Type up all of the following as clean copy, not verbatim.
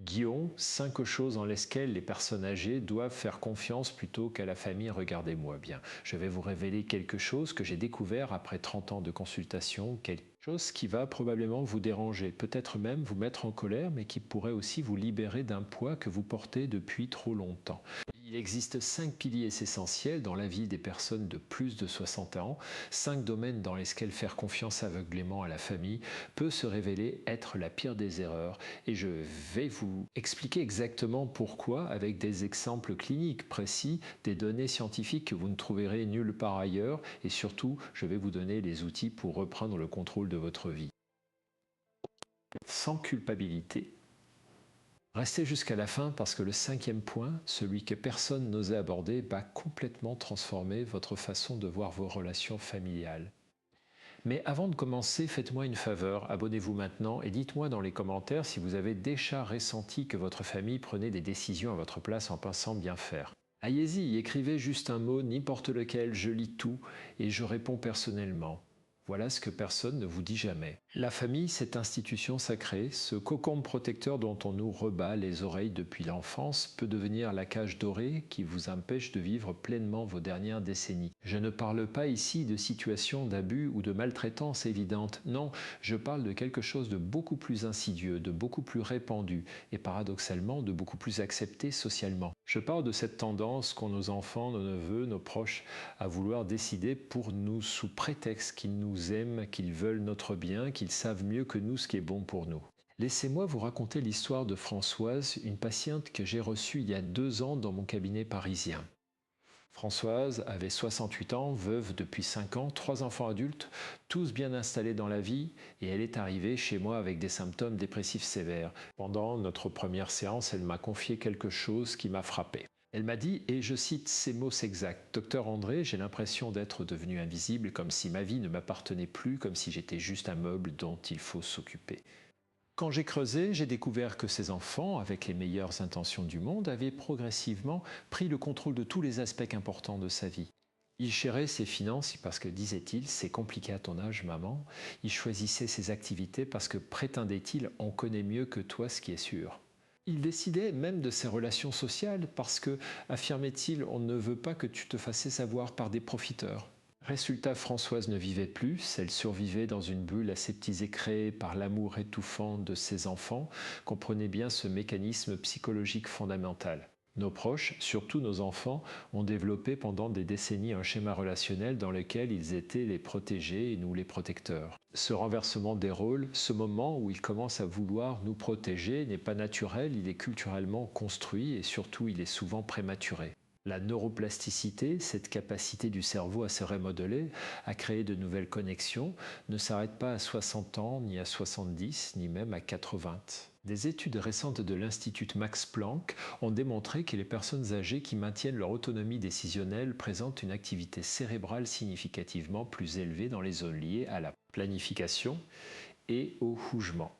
Guillaume, 5 choses en lesquelles les personnes âgées doivent faire confiance plutôt qu'à la famille. Regardez-moi bien. Je vais vous révéler quelque chose que j'ai découvert après 30 ans de consultation, quelque chose qui va probablement vous déranger, peut-être même vous mettre en colère, mais qui pourrait aussi vous libérer d'un poids que vous portez depuis trop longtemps. Il existe 5 piliers essentiels dans la vie des personnes de plus de 60 ans, 5 domaines dans lesquels faire confiance aveuglément à la famille peut se révéler être la pire des erreurs, et je vais vous expliquer exactement pourquoi avec des exemples cliniques précis, des données scientifiques que vous ne trouverez nulle part ailleurs, et surtout je vais vous donner les outils pour reprendre le contrôle de votre vie. Sans culpabilité. Restez jusqu'à la fin parce que le 5e point, celui que personne n'osait aborder, va complètement transformer votre façon de voir vos relations familiales. Mais avant de commencer, faites-moi une faveur, abonnez-vous maintenant et dites-moi dans les commentaires si vous avez déjà ressenti que votre famille prenait des décisions à votre place en pensant bien faire. Allez-y, écrivez juste un mot, n'importe lequel, je lis tout et je réponds personnellement. Voilà ce que personne ne vous dit jamais. La famille, cette institution sacrée, ce cocon protecteur dont on nous rebat les oreilles depuis l'enfance, peut devenir la cage dorée qui vous empêche de vivre pleinement vos dernières décennies. Je ne parle pas ici de situations d'abus ou de maltraitance évidente, non, je parle de quelque chose de beaucoup plus insidieux, de beaucoup plus répandu et paradoxalement de beaucoup plus accepté socialement. Je parle de cette tendance qu'ont nos enfants, nos neveux, nos proches à vouloir décider pour nous sous prétexte qu'ils nous aiment, qu'ils veulent notre bien, qu'ils savent mieux que nous ce qui est bon pour nous. Laissez-moi vous raconter l'histoire de Françoise, une patiente que j'ai reçue il y a 2 ans dans mon cabinet parisien. Françoise avait 68 ans, veuve depuis 5 ans, 3 enfants adultes, tous bien installés dans la vie, et elle est arrivée chez moi avec des symptômes dépressifs sévères. Pendant notre première séance, elle m'a confié quelque chose qui m'a frappé. Elle m'a dit, et je cite ces mots exacts, « Docteur André, j'ai l'impression d'être devenu invisible, comme si ma vie ne m'appartenait plus, comme si j'étais juste un meuble dont il faut s'occuper. » Quand j'ai creusé, j'ai découvert que ces enfants, avec les meilleures intentions du monde, avaient progressivement pris le contrôle de tous les aspects importants de sa vie. Il gérait ses finances parce que, disait-il, c'est compliqué à ton âge, maman. Il choisissait ses activités parce que, prétendait-il, on connaît mieux que toi ce qui est sûr. Il décidait même de ses relations sociales parce que, affirmait-il, on ne veut pas que tu te fasses savoir par des profiteurs. Résultat, Françoise ne vivait plus, elle survivait dans une bulle aseptisée créée par l'amour étouffant de ses enfants. Comprenez bien ce mécanisme psychologique fondamental. Nos proches, surtout nos enfants, ont développé pendant des décennies un schéma relationnel dans lequel ils étaient les protégés et nous les protecteurs. Ce renversement des rôles, ce moment où ils commencent à vouloir nous protéger n'est pas naturel, il est culturellement construit et surtout il est souvent prématuré. La neuroplasticité, cette capacité du cerveau à se remodeler, à créer de nouvelles connexions, ne s'arrête pas à 60 ans, ni à 70, ni même à 80. Des études récentes de l'Institut Max Planck ont démontré que les personnes âgées qui maintiennent leur autonomie décisionnelle présentent une activité cérébrale significativement plus élevée dans les zones liées à la planification et au jugement.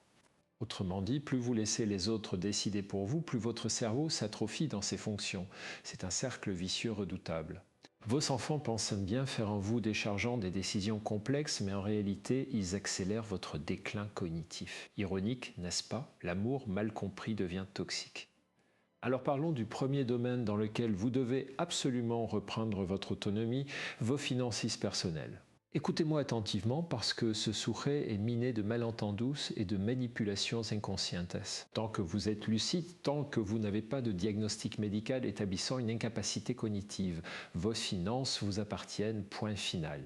Autrement dit, plus vous laissez les autres décider pour vous, plus votre cerveau s'atrophie dans ses fonctions. C'est un cercle vicieux redoutable. Vos enfants pensent bien faire en vous déchargeant des décisions complexes, mais en réalité, ils accélèrent votre déclin cognitif. Ironique, n'est-ce pas? L'amour mal compris devient toxique. Alors parlons du premier domaine dans lequel vous devez absolument reprendre votre autonomie, vos finances personnelles. Écoutez-moi attentivement parce que ce sujet est miné de malentendus et de manipulations inconscientes. Tant que vous êtes lucide, tant que vous n'avez pas de diagnostic médical établissant une incapacité cognitive, vos finances vous appartiennent, point final.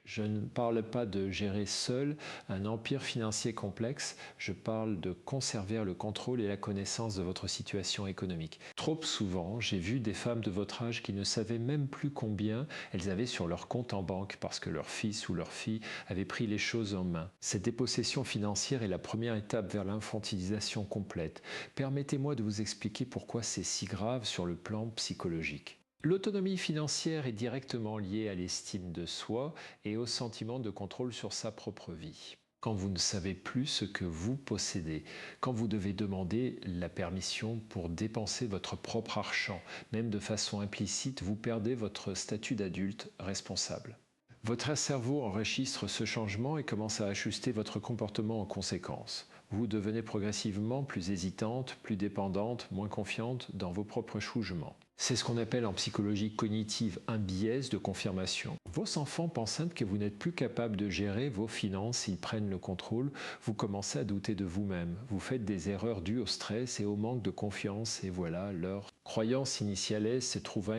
Je ne parle pas de gérer seul un empire financier complexe, je parle de conserver le contrôle et la connaissance de votre situation économique. Trop souvent, j'ai vu des femmes de votre âge qui ne savaient même plus combien elles avaient sur leur compte en banque parce que leur fils ou leur fille avait pris les choses en main. Cette dépossession financière est la première étape vers l'infantilisation complète. Permettez-moi de vous expliquer pourquoi c'est si grave sur le plan psychologique. L'autonomie financière est directement liée à l'estime de soi et au sentiment de contrôle sur sa propre vie. Quand vous ne savez plus ce que vous possédez, quand vous devez demander la permission pour dépenser votre propre argent, même de façon implicite, vous perdez votre statut d'adulte responsable. Votre cerveau enregistre ce changement et commence à ajuster votre comportement en conséquence. Vous devenez progressivement plus hésitante, plus dépendante, moins confiante dans vos propres jugements. C'est ce qu'on appelle en psychologie cognitive un biais de confirmation. Vos enfants pensant que vous n'êtes plus capable de gérer vos finances, ils prennent le contrôle, vous commencez à douter de vous-même. Vous faites des erreurs dues au stress et au manque de confiance et voilà, leur croyance initiale se trouve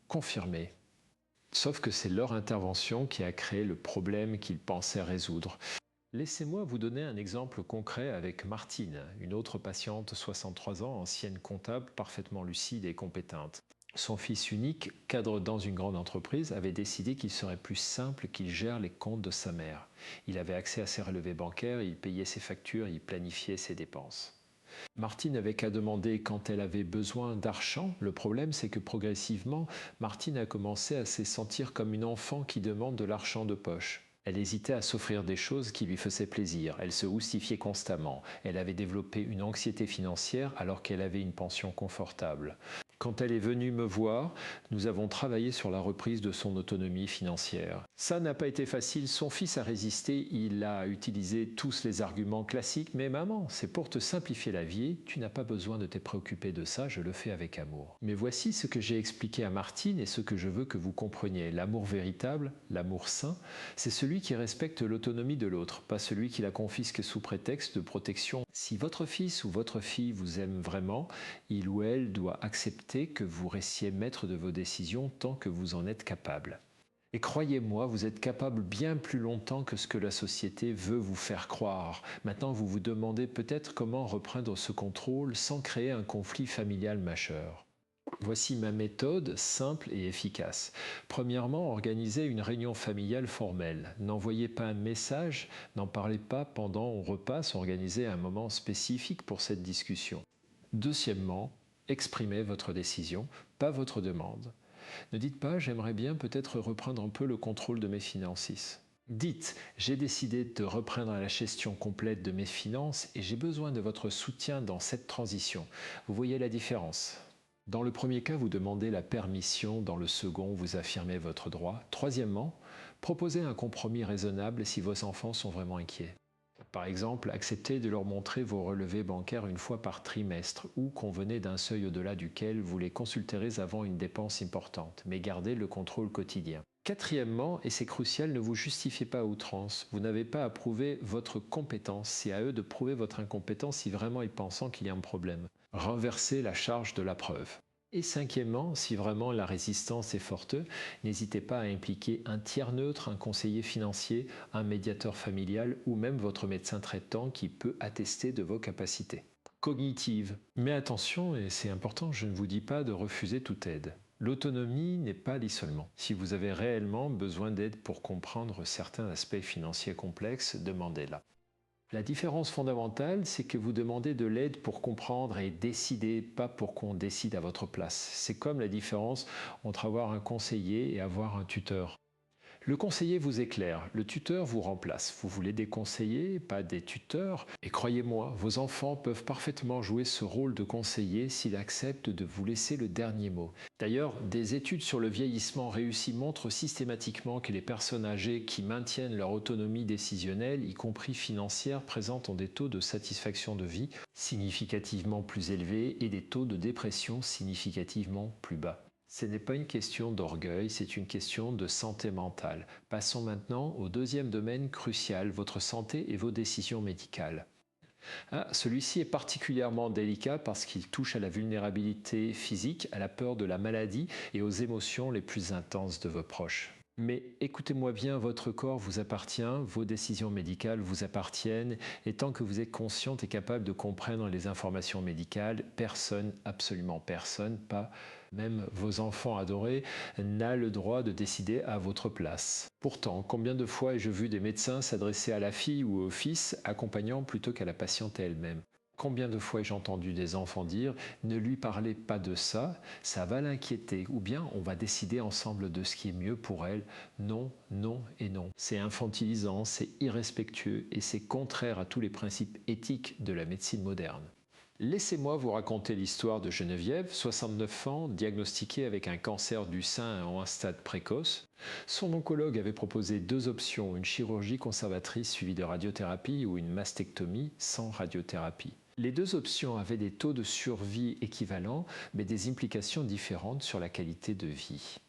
confirmée. Sauf que c'est leur intervention qui a créé le problème qu'ils pensaient résoudre. Laissez-moi vous donner un exemple concret avec Martine, une autre patiente, 63 ans, ancienne comptable, parfaitement lucide et compétente. Son fils unique, cadre dans une grande entreprise, avait décidé qu'il serait plus simple qu'il gère les comptes de sa mère. Il avait accès à ses relevés bancaires, il payait ses factures, il planifiait ses dépenses. Martine n'avait qu'à demander quand elle avait besoin d'argent. Le problème, c'est que progressivement, Martine a commencé à se sentir comme une enfant qui demande de l'argent de poche. Elle hésitait à s'offrir des choses qui lui faisaient plaisir. Elle se justifiait constamment. Elle avait développé une anxiété financière alors qu'elle avait une pension confortable. Quand elle est venue me voir, nous avons travaillé sur la reprise de son autonomie financière. Ça n'a pas été facile, son fils a résisté, il a utilisé tous les arguments classiques, mais maman, c'est pour te simplifier la vie, tu n'as pas besoin de te préoccuper de ça, je le fais avec amour. Mais voici ce que j'ai expliqué à Martine et ce que je veux que vous compreniez. L'amour véritable, l'amour sain, c'est celui qui respecte l'autonomie de l'autre, pas celui qui la confisque sous prétexte de protection. Si votre fils ou votre fille vous aime vraiment, il ou elle doit accepter que vous restiez maître de vos décisions tant que vous en êtes capable. Et croyez-moi, vous êtes capable bien plus longtemps que ce que la société veut vous faire croire. Maintenant, vous vous demandez peut-être comment reprendre ce contrôle sans créer un conflit familial majeur. Voici ma méthode simple et efficace. Premièrement, organisez une réunion familiale formelle. N'envoyez pas un message, n'en parlez pas pendant un repas, organisez un moment spécifique pour cette discussion. Deuxièmement, exprimez votre décision, pas votre demande. Ne dites pas « j'aimerais bien peut-être reprendre un peu le contrôle de mes finances ». Dites « j'ai décidé de reprendre la gestion complète de mes finances et j'ai besoin de votre soutien dans cette transition ». Vous voyez la différence ? Dans le premier cas, vous demandez la permission, dans le second, vous affirmez votre droit. Troisièmement, proposez un compromis raisonnable si vos enfants sont vraiment inquiets. Par exemple, acceptez de leur montrer vos relevés bancaires une fois par trimestre ou convenez d'un seuil au-delà duquel vous les consulterez avant une dépense importante, mais gardez le contrôle quotidien. Quatrièmement, et c'est crucial, ne vous justifiez pas à outrance. Vous n'avez pas à prouver votre compétence. C'est à eux de prouver votre incompétence si vraiment ils pensent qu'il y a un problème. Renversez la charge de la preuve. Et cinquièmement, si vraiment la résistance est forte, n'hésitez pas à impliquer un tiers neutre, un conseiller financier, un médiateur familial ou même votre médecin traitant qui peut attester de vos capacités cognitives. Mais attention, et c'est important, je ne vous dis pas de refuser toute aide. L'autonomie n'est pas l'isolement. Si vous avez réellement besoin d'aide pour comprendre certains aspects financiers complexes, demandez-la. La différence fondamentale, c'est que vous demandez de l'aide pour comprendre et décider, pas pour qu'on décide à votre place. C'est comme la différence entre avoir un conseiller et avoir un tuteur. Le conseiller vous éclaire, le tuteur vous remplace. Vous voulez des conseillers, pas des tuteurs. Et croyez-moi, vos enfants peuvent parfaitement jouer ce rôle de conseiller s'ils acceptent de vous laisser le dernier mot. D'ailleurs, des études sur le vieillissement réussi montrent systématiquement que les personnes âgées qui maintiennent leur autonomie décisionnelle, y compris financière, présentent des taux de satisfaction de vie significativement plus élevés et des taux de dépression significativement plus bas. Ce n'est pas une question d'orgueil, c'est une question de santé mentale. Passons maintenant au deuxième domaine crucial, votre santé et vos décisions médicales. Celui-ci est particulièrement délicat parce qu'il touche à la vulnérabilité physique, à la peur de la maladie et aux émotions les plus intenses de vos proches. Mais écoutez-moi bien, votre corps vous appartient, vos décisions médicales vous appartiennent, et tant que vous êtes consciente et capable de comprendre les informations médicales, personne, absolument personne, pas même vos enfants adorés, n'a le droit de décider à votre place. Pourtant, combien de fois ai-je vu des médecins s'adresser à la fille ou au fils accompagnant plutôt qu'à la patiente elle-même ? Combien de fois ai-je entendu des enfants dire « ne lui parlez pas de ça, ça va l'inquiéter » ou bien « on va décider ensemble de ce qui est mieux pour elle ». Non, non et non. C'est infantilisant, c'est irrespectueux et c'est contraire à tous les principes éthiques de la médecine moderne. Laissez-moi vous raconter l'histoire de Geneviève, 69 ans, diagnostiquée avec un cancer du sein en un stade précoce. Son oncologue avait proposé deux options, une chirurgie conservatrice suivie de radiothérapie ou une mastectomie sans radiothérapie. Les deux options avaient des taux de survie équivalents, mais des implications différentes sur la qualité de vie.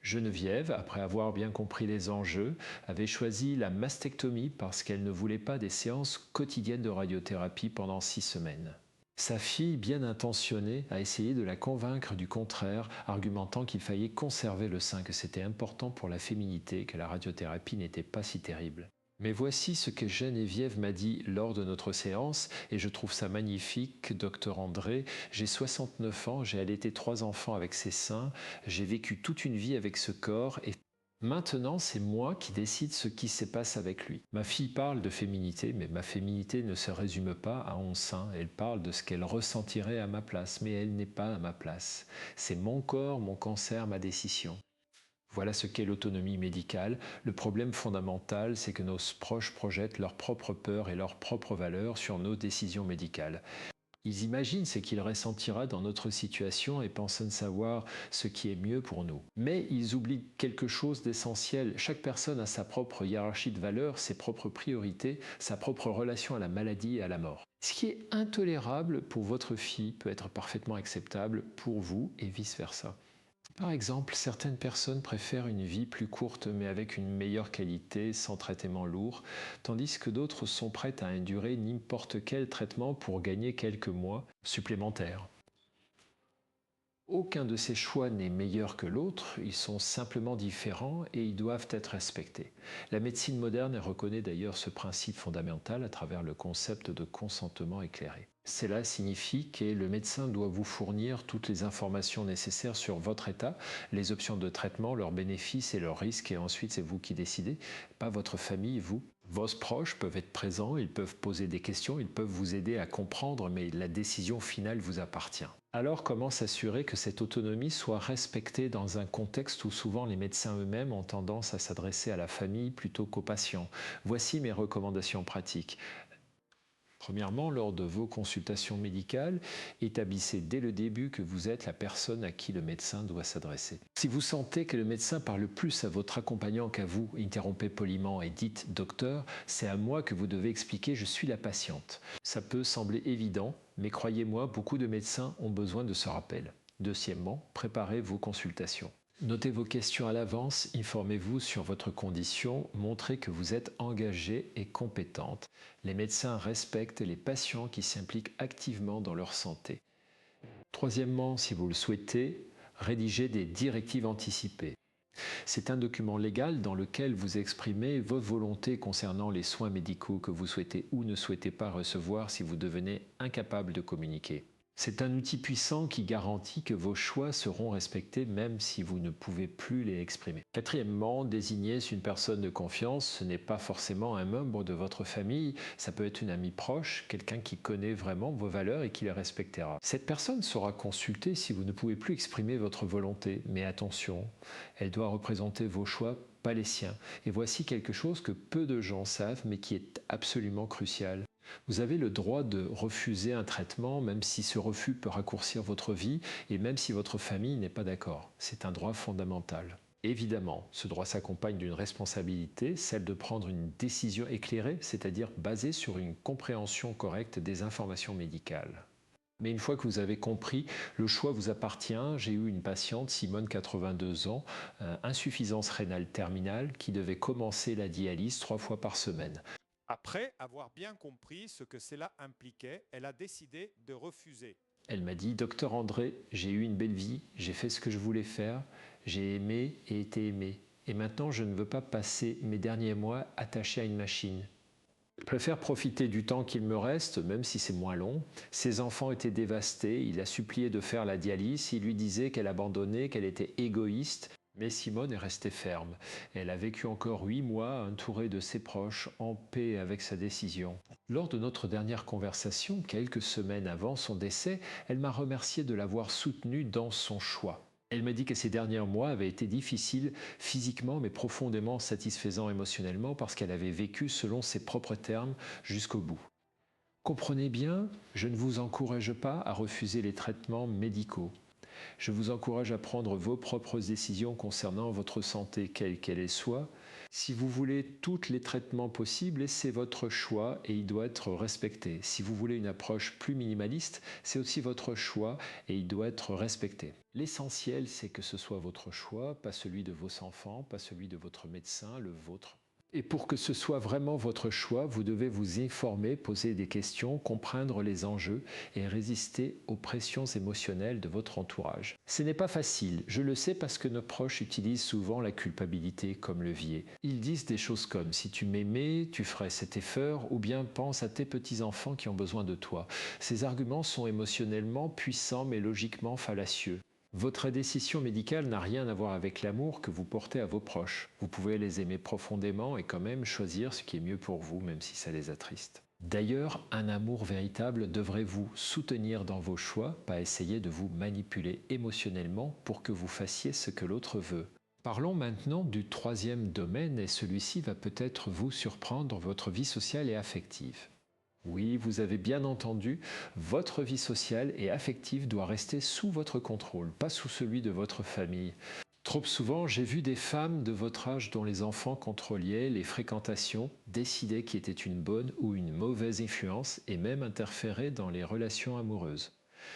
Geneviève, après avoir bien compris les enjeux, avait choisi la mastectomie parce qu'elle ne voulait pas des séances quotidiennes de radiothérapie pendant 6 semaines. Sa fille, bien intentionnée, a essayé de la convaincre du contraire, argumentant qu'il fallait conserver le sein, que c'était important pour la féminité, que la radiothérapie n'était pas si terrible. Mais voici ce que Geneviève m'a dit lors de notre séance, et je trouve ça magnifique, docteur André. J'ai 69 ans, j'ai allaité 3 enfants avec ces seins, j'ai vécu toute une vie avec ce corps, et maintenant c'est moi qui décide ce qui se passe avec lui. Ma fille parle de féminité, mais ma féminité ne se résume pas à 11 seins. Elle parle de ce qu'elle ressentirait à ma place, mais elle n'est pas à ma place. C'est mon corps, mon cancer, ma décision. Voilà ce qu'est l'autonomie médicale. Le problème fondamental, c'est que nos proches projettent leurs propres peurs et leurs propres valeurs sur nos décisions médicales. Ils imaginent ce qu'il ressentira dans notre situation et pensent ne savoir ce qui est mieux pour nous. Mais ils oublient quelque chose d'essentiel. Chaque personne a sa propre hiérarchie de valeurs, ses propres priorités, sa propre relation à la maladie et à la mort. Ce qui est intolérable pour votre fille peut être parfaitement acceptable pour vous et vice-versa. Par exemple, certaines personnes préfèrent une vie plus courte mais avec une meilleure qualité, sans traitement lourd, tandis que d'autres sont prêtes à endurer n'importe quel traitement pour gagner quelques mois supplémentaires. Aucun de ces choix n'est meilleur que l'autre, ils sont simplement différents et ils doivent être respectés. La médecine moderne reconnaît d'ailleurs ce principe fondamental à travers le concept de consentement éclairé. Cela signifie que le médecin doit vous fournir toutes les informations nécessaires sur votre état, les options de traitement, leurs bénéfices et leurs risques, et ensuite c'est vous qui décidez, pas votre famille, vous. Vos proches peuvent être présents, ils peuvent poser des questions, ils peuvent vous aider à comprendre, mais la décision finale vous appartient. Alors comment s'assurer que cette autonomie soit respectée dans un contexte où souvent les médecins eux-mêmes ont tendance à s'adresser à la famille plutôt qu'aux patients? Voici mes recommandations pratiques. Premièrement, lors de vos consultations médicales, établissez dès le début que vous êtes la personne à qui le médecin doit s'adresser. Si vous sentez que le médecin parle plus à votre accompagnant qu'à vous, interrompez poliment et dites « Docteur, c'est à moi que vous devez expliquer, je suis la patiente ». Ça peut sembler évident, mais croyez-moi, beaucoup de médecins ont besoin de ce rappel. Deuxièmement, préparez vos consultations. Notez vos questions à l'avance, informez-vous sur votre condition, montrez que vous êtes engagée et compétente. Les médecins respectent les patients qui s'impliquent activement dans leur santé. Troisièmement, si vous le souhaitez, rédigez des directives anticipées. C'est un document légal dans lequel vous exprimez votre volonté concernant les soins médicaux que vous souhaitez ou ne souhaitez pas recevoir si vous devenez incapable de communiquer. C'est un outil puissant qui garantit que vos choix seront respectés même si vous ne pouvez plus les exprimer. Quatrièmement, désignez une personne de confiance. Ce n'est pas forcément un membre de votre famille, ça peut être une amie proche, quelqu'un qui connaît vraiment vos valeurs et qui les respectera. Cette personne sera consultée si vous ne pouvez plus exprimer votre volonté, mais attention, elle doit représenter vos choix, pas les siens. Et voici quelque chose que peu de gens savent mais qui est absolument crucial. Vous avez le droit de refuser un traitement même si ce refus peut raccourcir votre vie et même si votre famille n'est pas d'accord. C'est un droit fondamental. Évidemment, ce droit s'accompagne d'une responsabilité, celle de prendre une décision éclairée, c'est-à-dire basée sur une compréhension correcte des informations médicales. Mais une fois que vous avez compris, le choix vous appartient. J'ai eu une patiente, Simone, 82 ans, insuffisance rénale terminale, qui devait commencer la dialyse 3 fois par semaine. Après avoir bien compris ce que cela impliquait, elle a décidé de refuser. Elle m'a dit « Docteur André, j'ai eu une belle vie, j'ai fait ce que je voulais faire, j'ai aimé et été aimé. Et maintenant, je ne veux pas passer mes derniers mois attachée à une machine. Je préfère profiter du temps qu'il me reste, même si c'est moins long. Ses enfants étaient dévastés, il a supplié de faire la dialyse, il lui disait qu'elle abandonnait, qu'elle était égoïste. Mais Simone est restée ferme. Elle a vécu encore 8 mois entourée de ses proches, en paix avec sa décision. Lors de notre dernière conversation, quelques semaines avant son décès, elle m'a remercié de l'avoir soutenue dans son choix. Elle m'a dit que ces derniers mois avaient été difficiles physiquement mais profondément satisfaisants émotionnellement parce qu'elle avait vécu selon ses propres termes jusqu'au bout. Comprenez bien, je ne vous encourage pas à refuser les traitements médicaux. Je vous encourage à prendre vos propres décisions concernant votre santé, quelle qu'elle soit. Si vous voulez tous les traitements possibles, c'est votre choix et il doit être respecté. Si vous voulez une approche plus minimaliste, c'est aussi votre choix et il doit être respecté. L'essentiel, c'est que ce soit votre choix, pas celui de vos enfants, pas celui de votre médecin, le vôtre. Et pour que ce soit vraiment votre choix, vous devez vous informer, poser des questions, comprendre les enjeux et résister aux pressions émotionnelles de votre entourage. Ce n'est pas facile, je le sais parce que nos proches utilisent souvent la culpabilité comme levier. Ils disent des choses comme « si tu m'aimais, tu ferais cet effort » ou bien « pense à tes petits-enfants qui ont besoin de toi ». Ces arguments sont émotionnellement puissants mais logiquement fallacieux. Votre décision médicale n'a rien à voir avec l'amour que vous portez à vos proches. Vous pouvez les aimer profondément et quand même choisir ce qui est mieux pour vous, même si ça les attriste. D'ailleurs, un amour véritable devrait vous soutenir dans vos choix, pas essayer de vous manipuler émotionnellement pour que vous fassiez ce que l'autre veut. Parlons maintenant du troisième domaine et celui-ci va peut-être vous surprendre, votre vie sociale et affective. Oui, vous avez bien entendu, votre vie sociale et affective doit rester sous votre contrôle, pas sous celui de votre famille. Trop souvent, j'ai vu des femmes de votre âge dont les enfants contrôlaient les fréquentations, décidaient qui était une bonne ou une mauvaise influence et même interféraient dans les relations amoureuses.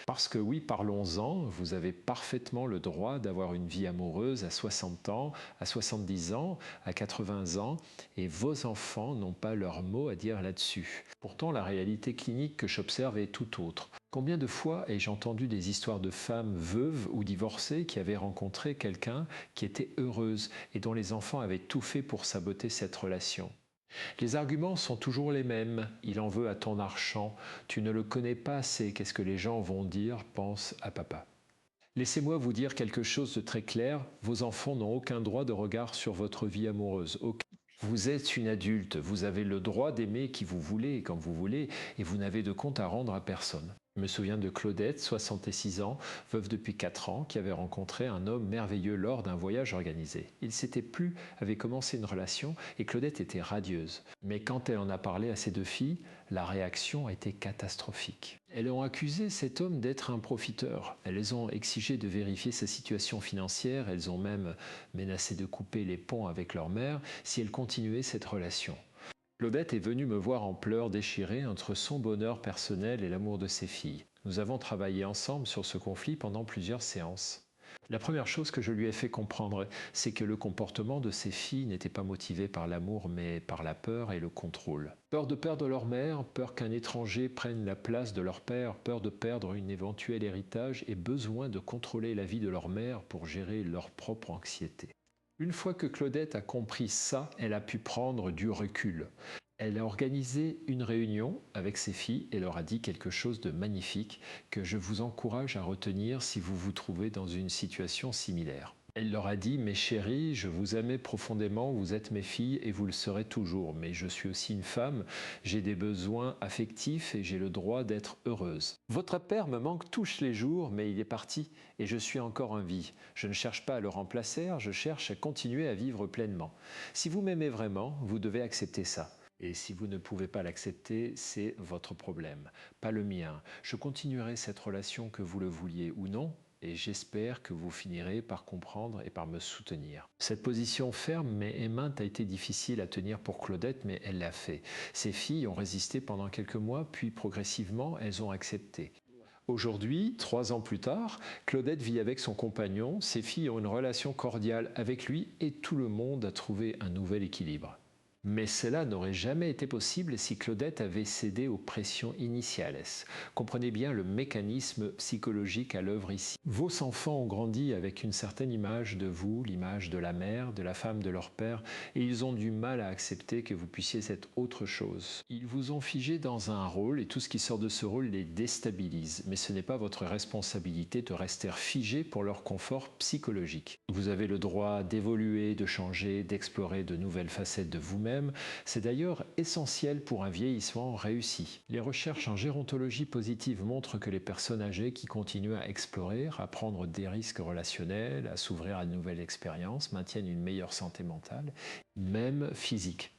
Parce que oui, parlons-en, vous avez parfaitement le droit d'avoir une vie amoureuse à 60 ans, à 70 ans, à 80 ans, et vos enfants n'ont pas leur mot à dire là-dessus. Pourtant, la réalité clinique que j'observe est tout autre. Combien de fois ai-je entendu des histoires de femmes veuves ou divorcées qui avaient rencontré quelqu'un qui était heureuse et dont les enfants avaient tout fait pour saboter cette relation? Les arguments sont toujours les mêmes. Il en veut à ton argent. Tu ne le connais pas assez. Qu'est-ce que les gens vont dire? Pense à papa. Laissez-moi vous dire quelque chose de très clair. Vos enfants n'ont aucun droit de regard sur votre vie amoureuse. Vous êtes une adulte. Vous avez le droit d'aimer qui vous voulez et quand vous voulez. Et vous n'avez de compte à rendre à personne. Je me souviens de Claudette, 66 ans, veuve depuis 4 ans, qui avait rencontré un homme merveilleux lors d'un voyage organisé. Il s'était plu, avait commencé une relation et Claudette était radieuse. Mais quand elle en a parlé à ses 2 filles, la réaction a été catastrophique. Elles ont accusé cet homme d'être un profiteur. Elles ont exigé de vérifier sa situation financière, elles ont même menacé de couper les ponts avec leur mère si elle continuait cette relation. Claudette est venue me voir en pleurs déchirés entre son bonheur personnel et l'amour de ses filles. Nous avons travaillé ensemble sur ce conflit pendant plusieurs séances. La première chose que je lui ai fait comprendre, c'est que le comportement de ses filles n'était pas motivé par l'amour, mais par la peur et le contrôle. Peur de perdre leur mère, peur qu'un étranger prenne la place de leur père, peur de perdre un éventuel héritage et besoin de contrôler la vie de leur mère pour gérer leur propre anxiété. Une fois que Claudette a compris ça, elle a pu prendre du recul. Elle a organisé une réunion avec ses filles et leur a dit quelque chose de magnifique que je vous encourage à retenir si vous vous trouvez dans une situation similaire. Elle leur a dit « Mes chéries, je vous aimais profondément, vous êtes mes filles et vous le serez toujours, mais je suis aussi une femme, j'ai des besoins affectifs et j'ai le droit d'être heureuse. Votre père me manque tous les jours, mais il est parti et je suis encore en vie. Je ne cherche pas à le remplacer, je cherche à continuer à vivre pleinement. Si vous m'aimez vraiment, vous devez accepter ça. Et si vous ne pouvez pas l'accepter, c'est votre problème, pas le mien. Je continuerai cette relation que vous le vouliez ou non, et j'espère que vous finirez par comprendre et par me soutenir. Cette position ferme mais aimante a été difficile à tenir pour Claudette, mais elle l'a fait. Ses filles ont résisté pendant quelques mois, puis progressivement, elles ont accepté. Aujourd'hui, 3 ans plus tard, Claudette vit avec son compagnon, ses filles ont une relation cordiale avec lui et tout le monde a trouvé un nouvel équilibre. Mais cela n'aurait jamais été possible si Claudette avait cédé aux pressions initiales. Comprenez bien le mécanisme psychologique à l'œuvre ici. Vos enfants ont grandi avec une certaine image de vous, l'image de la mère, de la femme de leur père, et ils ont du mal à accepter que vous puissiez être autre chose. Ils vous ont figé dans un rôle et tout ce qui sort de ce rôle les déstabilise, mais ce n'est pas votre responsabilité de rester figé pour leur confort psychologique. Vous avez le droit d'évoluer, de changer, d'explorer de nouvelles facettes de vous-même. C'est d'ailleurs essentiel pour un vieillissement réussi. Les recherches en gérontologie positive montrent que les personnes âgées qui continuent à explorer, à prendre des risques relationnels, à s'ouvrir à de nouvelles expériences, maintiennent une meilleure santé mentale, même physique.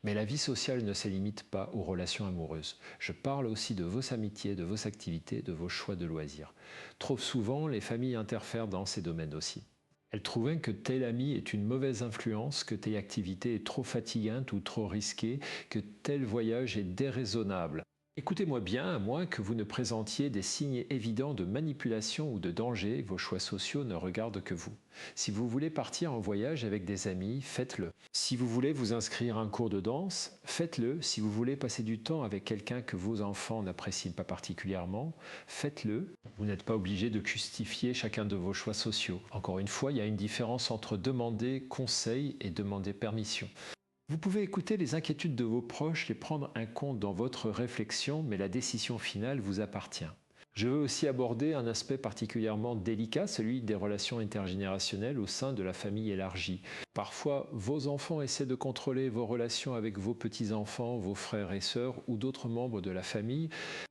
Mais la vie sociale ne se limite pas aux relations amoureuses. Je parle aussi de vos amitiés, de vos activités, de vos choix de loisirs. Trop souvent, les familles interfèrent dans ces domaines aussi. Elles trouvent que tel ami est une mauvaise influence, que telle activité est trop fatigante ou trop risquée, que tel voyage est déraisonnable. Écoutez-moi bien, à moins que vous ne présentiez des signes évidents de manipulation ou de danger, vos choix sociaux ne regardent que vous. Si vous voulez partir en voyage avec des amis, faites-le. Si vous voulez vous inscrire à un cours de danse, faites-le. Si vous voulez passer du temps avec quelqu'un que vos enfants n'apprécient pas particulièrement, faites-le. Vous n'êtes pas obligé de justifier chacun de vos choix sociaux. Encore une fois, il y a une différence entre demander conseil et demander permission. Vous pouvez écouter les inquiétudes de vos proches, les prendre en compte dans votre réflexion, mais la décision finale vous appartient. Je veux aussi aborder un aspect particulièrement délicat, celui des relations intergénérationnelles au sein de la famille élargie. Parfois, vos enfants essaient de contrôler vos relations avec vos petits-enfants, vos frères et sœurs ou d'autres membres de la famille.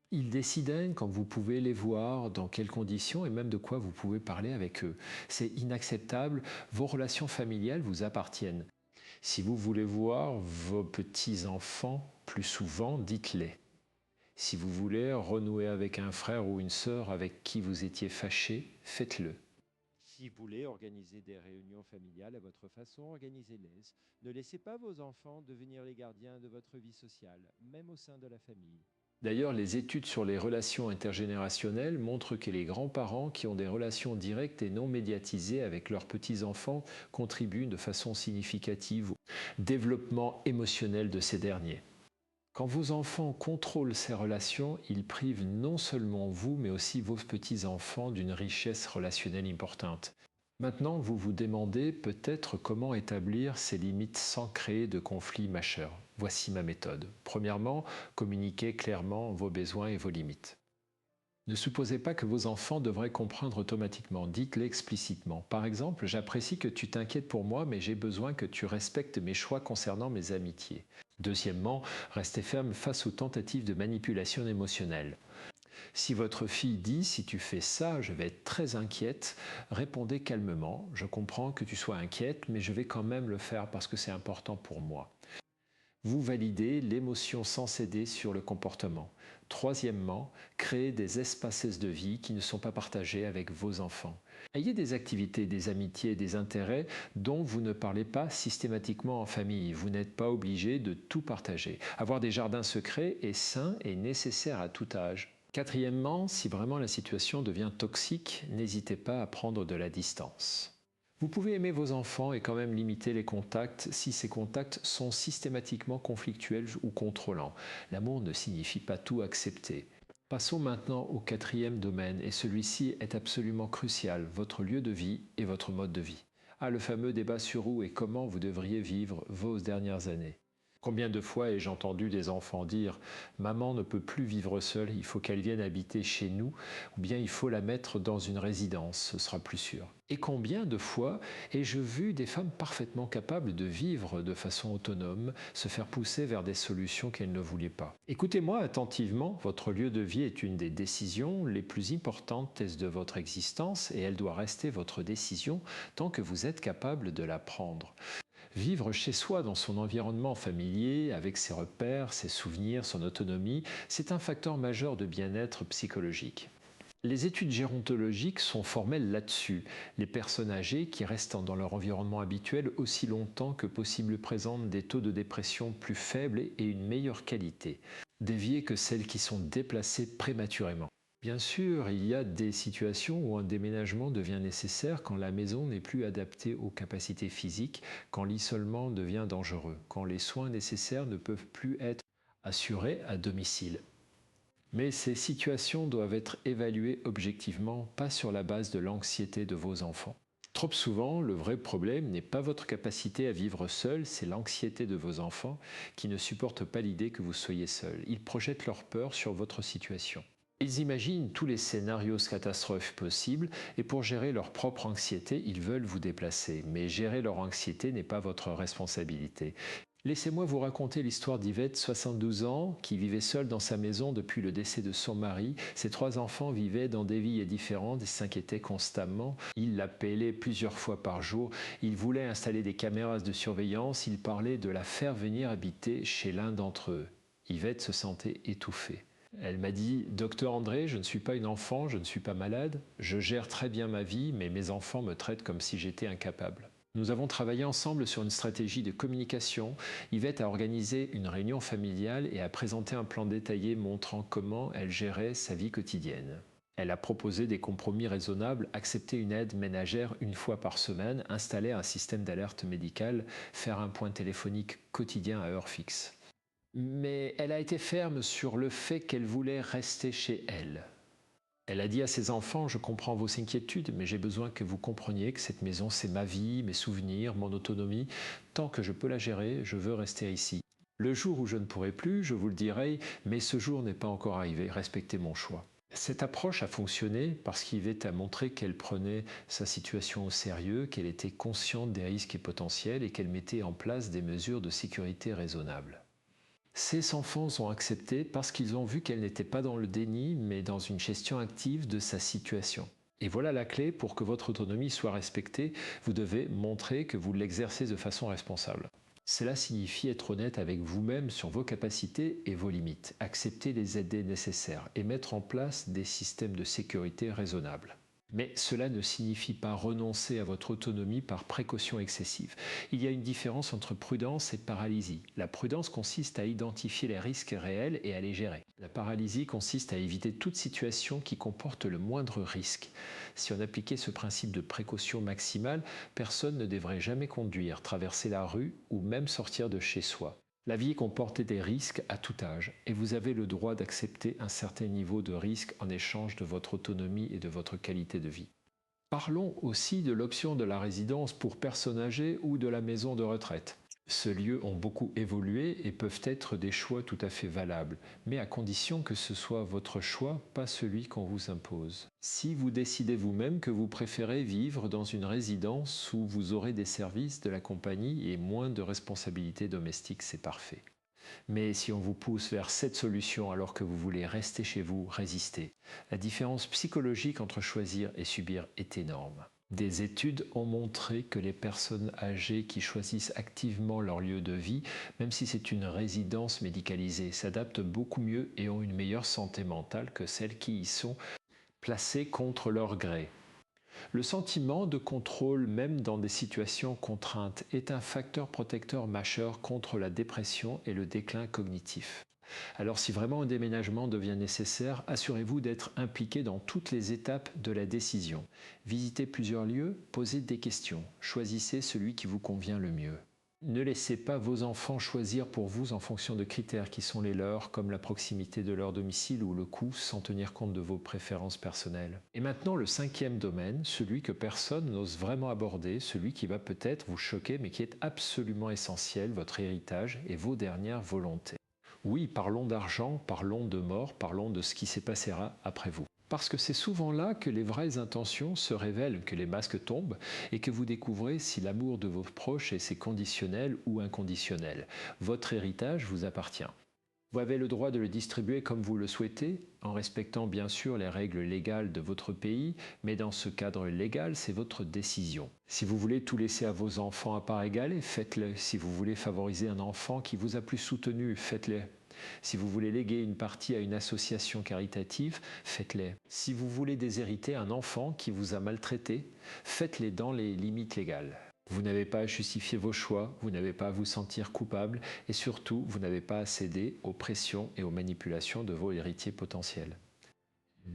Ils décident quand vous pouvez les voir, dans quelles conditions et même de quoi vous pouvez parler avec eux. C'est inacceptable, vos relations familiales vous appartiennent. Si vous voulez voir vos petits-enfants plus souvent, dites-les. Si vous voulez renouer avec un frère ou une sœur avec qui vous étiez fâché, faites-le. Si vous voulez organiser des réunions familiales à votre façon, organisez-les. Ne laissez pas vos enfants devenir les gardiens de votre vie sociale, même au sein de la famille. D'ailleurs, les études sur les relations intergénérationnelles montrent que les grands-parents qui ont des relations directes et non médiatisées avec leurs petits-enfants contribuent de façon significative au développement émotionnel de ces derniers. Quand vos enfants contrôlent ces relations, ils privent non seulement vous, mais aussi vos petits-enfants d'une richesse relationnelle importante. Maintenant, vous vous demandez peut-être comment établir ces limites sans créer de conflits majeurs. Voici ma méthode. Premièrement, communiquez clairement vos besoins et vos limites. Ne supposez pas que vos enfants devraient comprendre automatiquement. Dites-le explicitement. Par exemple, j'apprécie que tu t'inquiètes pour moi, mais j'ai besoin que tu respectes mes choix concernant mes amitiés. Deuxièmement, restez ferme face aux tentatives de manipulation émotionnelle. Si votre fille dit « si tu fais ça, je vais être très inquiète », répondez calmement « je comprends que tu sois inquiète, mais je vais quand même le faire parce que c'est important pour moi ». Vous validez l'émotion sans céder sur le comportement. Troisièmement, créez des espaces de vie qui ne sont pas partagés avec vos enfants. Ayez des activités, des amitiés, des intérêts dont vous ne parlez pas systématiquement en famille. Vous n'êtes pas obligé de tout partager. Avoir des jardins secrets est sain et nécessaire à tout âge. Quatrièmement, si vraiment la situation devient toxique, n'hésitez pas à prendre de la distance. Vous pouvez aimer vos enfants et quand même limiter les contacts si ces contacts sont systématiquement conflictuels ou contrôlants. L'amour ne signifie pas tout accepter. Passons maintenant au quatrième domaine et celui-ci est absolument crucial, votre lieu de vie et votre mode de vie. Le fameux débat sur où et comment vous devriez vivre vos dernières années. Combien de fois ai-je entendu des enfants dire « Maman ne peut plus vivre seule, il faut qu'elle vienne habiter chez nous, ou bien il faut la mettre dans une résidence, ce sera plus sûr. » Et combien de fois ai-je vu des femmes parfaitement capables de vivre de façon autonome, se faire pousser vers des solutions qu'elles ne voulaient pas. Écoutez-moi attentivement, votre lieu de vie est une des décisions les plus importantes de votre existence et elle doit rester votre décision tant que vous êtes capable de la prendre. Vivre chez soi dans son environnement familier, avec ses repères, ses souvenirs, son autonomie, c'est un facteur majeur de bien-être psychologique. Les études gérontologiques sont formelles là-dessus. Les personnes âgées qui restent dans leur environnement habituel aussi longtemps que possible présentent des taux de dépression plus faibles et une meilleure qualité, déviés que celles qui sont déplacées prématurément. Bien sûr, il y a des situations où un déménagement devient nécessaire quand la maison n'est plus adaptée aux capacités physiques, quand l'isolement devient dangereux, quand les soins nécessaires ne peuvent plus être assurés à domicile. Mais ces situations doivent être évaluées objectivement, pas sur la base de l'anxiété de vos enfants. Trop souvent, le vrai problème n'est pas votre capacité à vivre seul, c'est l'anxiété de vos enfants qui ne supportent pas l'idée que vous soyez seul. Ils projettent leur peur sur votre situation. Ils imaginent tous les scénarios catastrophes possibles et pour gérer leur propre anxiété, ils veulent vous déplacer. Mais gérer leur anxiété n'est pas votre responsabilité. Laissez-moi vous raconter l'histoire d'Yvette, 72 ans, qui vivait seule dans sa maison depuis le décès de son mari. Ses 3 enfants vivaient dans des vies différentes et s'inquiétaient constamment. Il l'appelait plusieurs fois par jour. Il voulait installer des caméras de surveillance. Il parlait de la faire venir habiter chez l'un d'entre eux. Yvette se sentait étouffée. Elle m'a dit « Docteur André, je ne suis pas une enfant, je ne suis pas malade. Je gère très bien ma vie, mais mes enfants me traitent comme si j'étais incapable. » Nous avons travaillé ensemble sur une stratégie de communication. Yvette a organisé une réunion familiale et a présenté un plan détaillé montrant comment elle gérait sa vie quotidienne. Elle a proposé des compromis raisonnables, accepter une aide ménagère une fois par semaine, installer un système d'alerte médicale, faire un point téléphonique quotidien à heure fixe. Mais elle a été ferme sur le fait qu'elle voulait rester chez elle. Elle a dit à ses enfants « Je comprends vos inquiétudes, mais j'ai besoin que vous compreniez que cette maison, c'est ma vie, mes souvenirs, mon autonomie. Tant que je peux la gérer, je veux rester ici. Le jour où je ne pourrai plus, je vous le dirai, mais ce jour n'est pas encore arrivé. Respectez mon choix. » Cette approche a fonctionné parce qu'Yvette a montré qu'elle prenait sa situation au sérieux, qu'elle était consciente des risques potentiels et qu'elle mettait en place des mesures de sécurité raisonnables. Ces enfants ont accepté parce qu'ils ont vu qu'elle n'était pas dans le déni, mais dans une gestion active de sa situation. Et voilà la clé pour que votre autonomie soit respectée, vous devez montrer que vous l'exercez de façon responsable. Cela signifie être honnête avec vous-même sur vos capacités et vos limites, accepter les aides nécessaires et mettre en place des systèmes de sécurité raisonnables. Mais cela ne signifie pas renoncer à votre autonomie par précaution excessive. Il y a une différence entre prudence et paralysie. La prudence consiste à identifier les risques réels et à les gérer. La paralysie consiste à éviter toute situation qui comporte le moindre risque. Si on appliquait ce principe de précaution maximale, personne ne devrait jamais conduire, traverser la rue ou même sortir de chez soi. La vie comporte des risques à tout âge et vous avez le droit d'accepter un certain niveau de risque en échange de votre autonomie et de votre qualité de vie. Parlons aussi de l'option de la résidence pour personnes âgées ou de la maison de retraite. Ces lieux ont beaucoup évolué et peuvent être des choix tout à fait valables, mais à condition que ce soit votre choix, pas celui qu'on vous impose. Si vous décidez vous-même que vous préférez vivre dans une résidence où vous aurez des services de la compagnie et moins de responsabilités domestiques, c'est parfait. Mais si on vous pousse vers cette solution alors que vous voulez rester chez vous, résistez. La différence psychologique entre choisir et subir est énorme. Des études ont montré que les personnes âgées qui choisissent activement leur lieu de vie, même si c'est une résidence médicalisée, s'adaptent beaucoup mieux et ont une meilleure santé mentale que celles qui y sont placées contre leur gré. Le sentiment de contrôle, même dans des situations contraintes, est un facteur protecteur majeur contre la dépression et le déclin cognitif. Alors si vraiment un déménagement devient nécessaire, assurez-vous d'être impliqué dans toutes les étapes de la décision. Visitez plusieurs lieux, posez des questions, choisissez celui qui vous convient le mieux. Ne laissez pas vos enfants choisir pour vous en fonction de critères qui sont les leurs, comme la proximité de leur domicile ou le coût, sans tenir compte de vos préférences personnelles. Et maintenant, le 5e domaine, celui que personne n'ose vraiment aborder, celui qui va peut-être vous choquer, mais qui est absolument essentiel, votre héritage et vos dernières volontés. Oui, parlons d'argent, parlons de mort, parlons de ce qui se passera après vous. Parce que c'est souvent là que les vraies intentions se révèlent, que les masques tombent et que vous découvrez si l'amour de vos proches est conditionnel ou inconditionnel. Votre héritage vous appartient. Vous avez le droit de le distribuer comme vous le souhaitez, en respectant bien sûr les règles légales de votre pays, mais dans ce cadre légal, c'est votre décision. Si vous voulez tout laisser à vos enfants à part égale, faites-le. Si vous voulez favoriser un enfant qui vous a plus soutenu, faites-le. Si vous voulez léguer une partie à une association caritative, faites-les. Si vous voulez déshériter un enfant qui vous a maltraité, faites-les dans les limites légales. Vous n'avez pas à justifier vos choix, vous n'avez pas à vous sentir coupable et surtout, vous n'avez pas à céder aux pressions et aux manipulations de vos héritiers potentiels.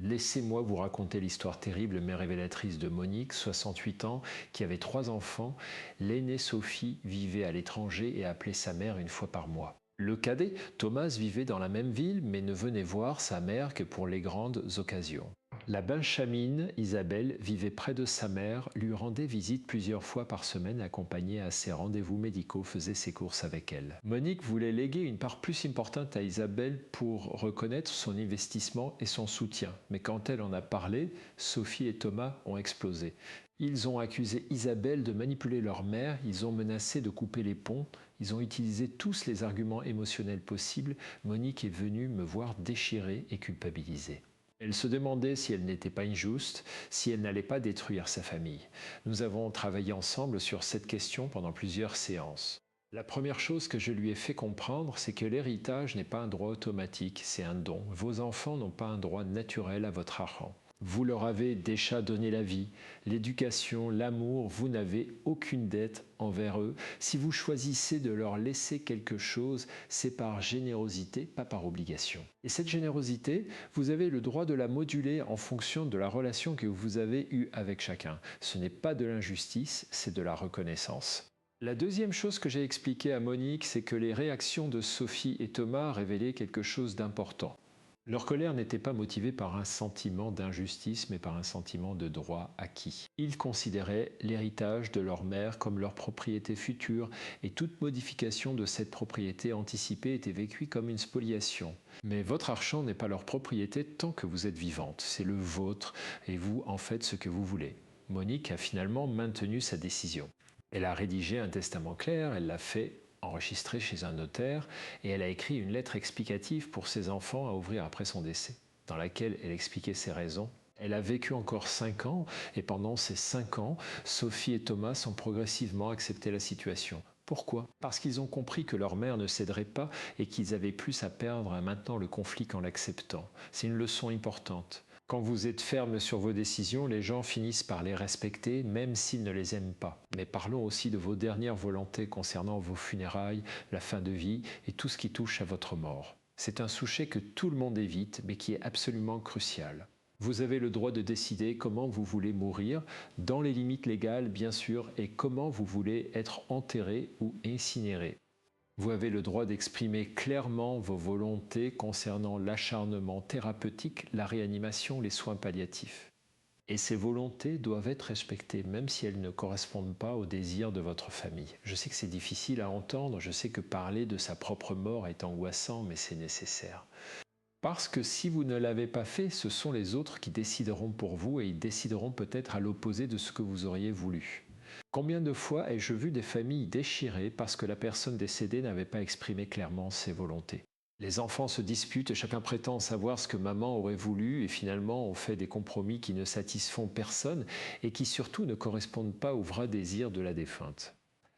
Laissez-moi vous raconter l'histoire terrible mais révélatrice de Monique, 68 ans, qui avait 3 enfants. L'aînée Sophie vivait à l'étranger et appelait sa mère une fois par mois. Le cadet, Thomas, vivait dans la même ville mais ne venait voir sa mère que pour les grandes occasions. La Benchamine, Isabelle, vivait près de sa mère, lui rendait visite plusieurs fois par semaine, accompagnée à ses rendez-vous médicaux, faisait ses courses avec elle. Monique voulait léguer une part plus importante à Isabelle pour reconnaître son investissement et son soutien. Mais quand elle en a parlé, Sophie et Thomas ont explosé. Ils ont accusé Isabelle de manipuler leur mère, ils ont menacé de couper les ponts, ils ont utilisé tous les arguments émotionnels possibles. Monique est venue me voir déchirée et culpabilisée. Elle se demandait si elle n'était pas injuste, si elle n'allait pas détruire sa famille. Nous avons travaillé ensemble sur cette question pendant plusieurs séances. La première chose que je lui ai fait comprendre, c'est que l'héritage n'est pas un droit automatique, c'est un don. Vos enfants n'ont pas un droit naturel à votre argent. Vous leur avez déjà donné la vie, l'éducation, l'amour, vous n'avez aucune dette envers eux. Si vous choisissez de leur laisser quelque chose, c'est par générosité, pas par obligation. Et cette générosité, vous avez le droit de la moduler en fonction de la relation que vous avez eue avec chacun. Ce n'est pas de l'injustice, c'est de la reconnaissance. La deuxième chose que j'ai expliquée à Monique, c'est que les réactions de Sophie et Thomas révélaient quelque chose d'important. Leur colère n'était pas motivée par un sentiment d'injustice, mais par un sentiment de droit acquis. Ils considéraient l'héritage de leur mère comme leur propriété future, et toute modification de cette propriété anticipée était vécue comme une spoliation. Mais votre argent n'est pas leur propriété tant que vous êtes vivante, c'est le vôtre, et vous en faites ce que vous voulez. Monique a finalement maintenu sa décision. Elle a rédigé un testament clair, elle l'a fait enregistré chez un notaire, et elle a écrit une lettre explicative pour ses enfants à ouvrir après son décès, dans laquelle elle expliquait ses raisons. Elle a vécu encore 5 ans, et pendant ces 5 ans, Sophie et Thomas ont progressivement accepté la situation. Pourquoi? Parce qu'ils ont compris que leur mère ne céderait pas et qu'ils avaient plus à perdre à maintenant le conflit qu'en l'acceptant. C'est une leçon importante. Quand vous êtes ferme sur vos décisions, les gens finissent par les respecter, même s'ils ne les aiment pas. Mais parlons aussi de vos dernières volontés concernant vos funérailles, la fin de vie et tout ce qui touche à votre mort. C'est un sujet que tout le monde évite, mais qui est absolument crucial. Vous avez le droit de décider comment vous voulez mourir, dans les limites légales bien sûr, et comment vous voulez être enterré ou incinéré. Vous avez le droit d'exprimer clairement vos volontés concernant l'acharnement thérapeutique, la réanimation, les soins palliatifs. Et ces volontés doivent être respectées, même si elles ne correspondent pas aux désirs de votre famille. Je sais que c'est difficile à entendre, je sais que parler de sa propre mort est angoissant, mais c'est nécessaire. Parce que si vous ne l'avez pas fait, ce sont les autres qui décideront pour vous et ils décideront peut-être à l'opposé de ce que vous auriez voulu. Combien de fois ai-je vu des familles déchirées parce que la personne décédée n'avait pas exprimé clairement ses volontés? Les enfants se disputent et chacun prétend savoir ce que maman aurait voulu et finalement on fait des compromis qui ne satisfont personne et qui surtout ne correspondent pas aux vrais désirs de la défunte.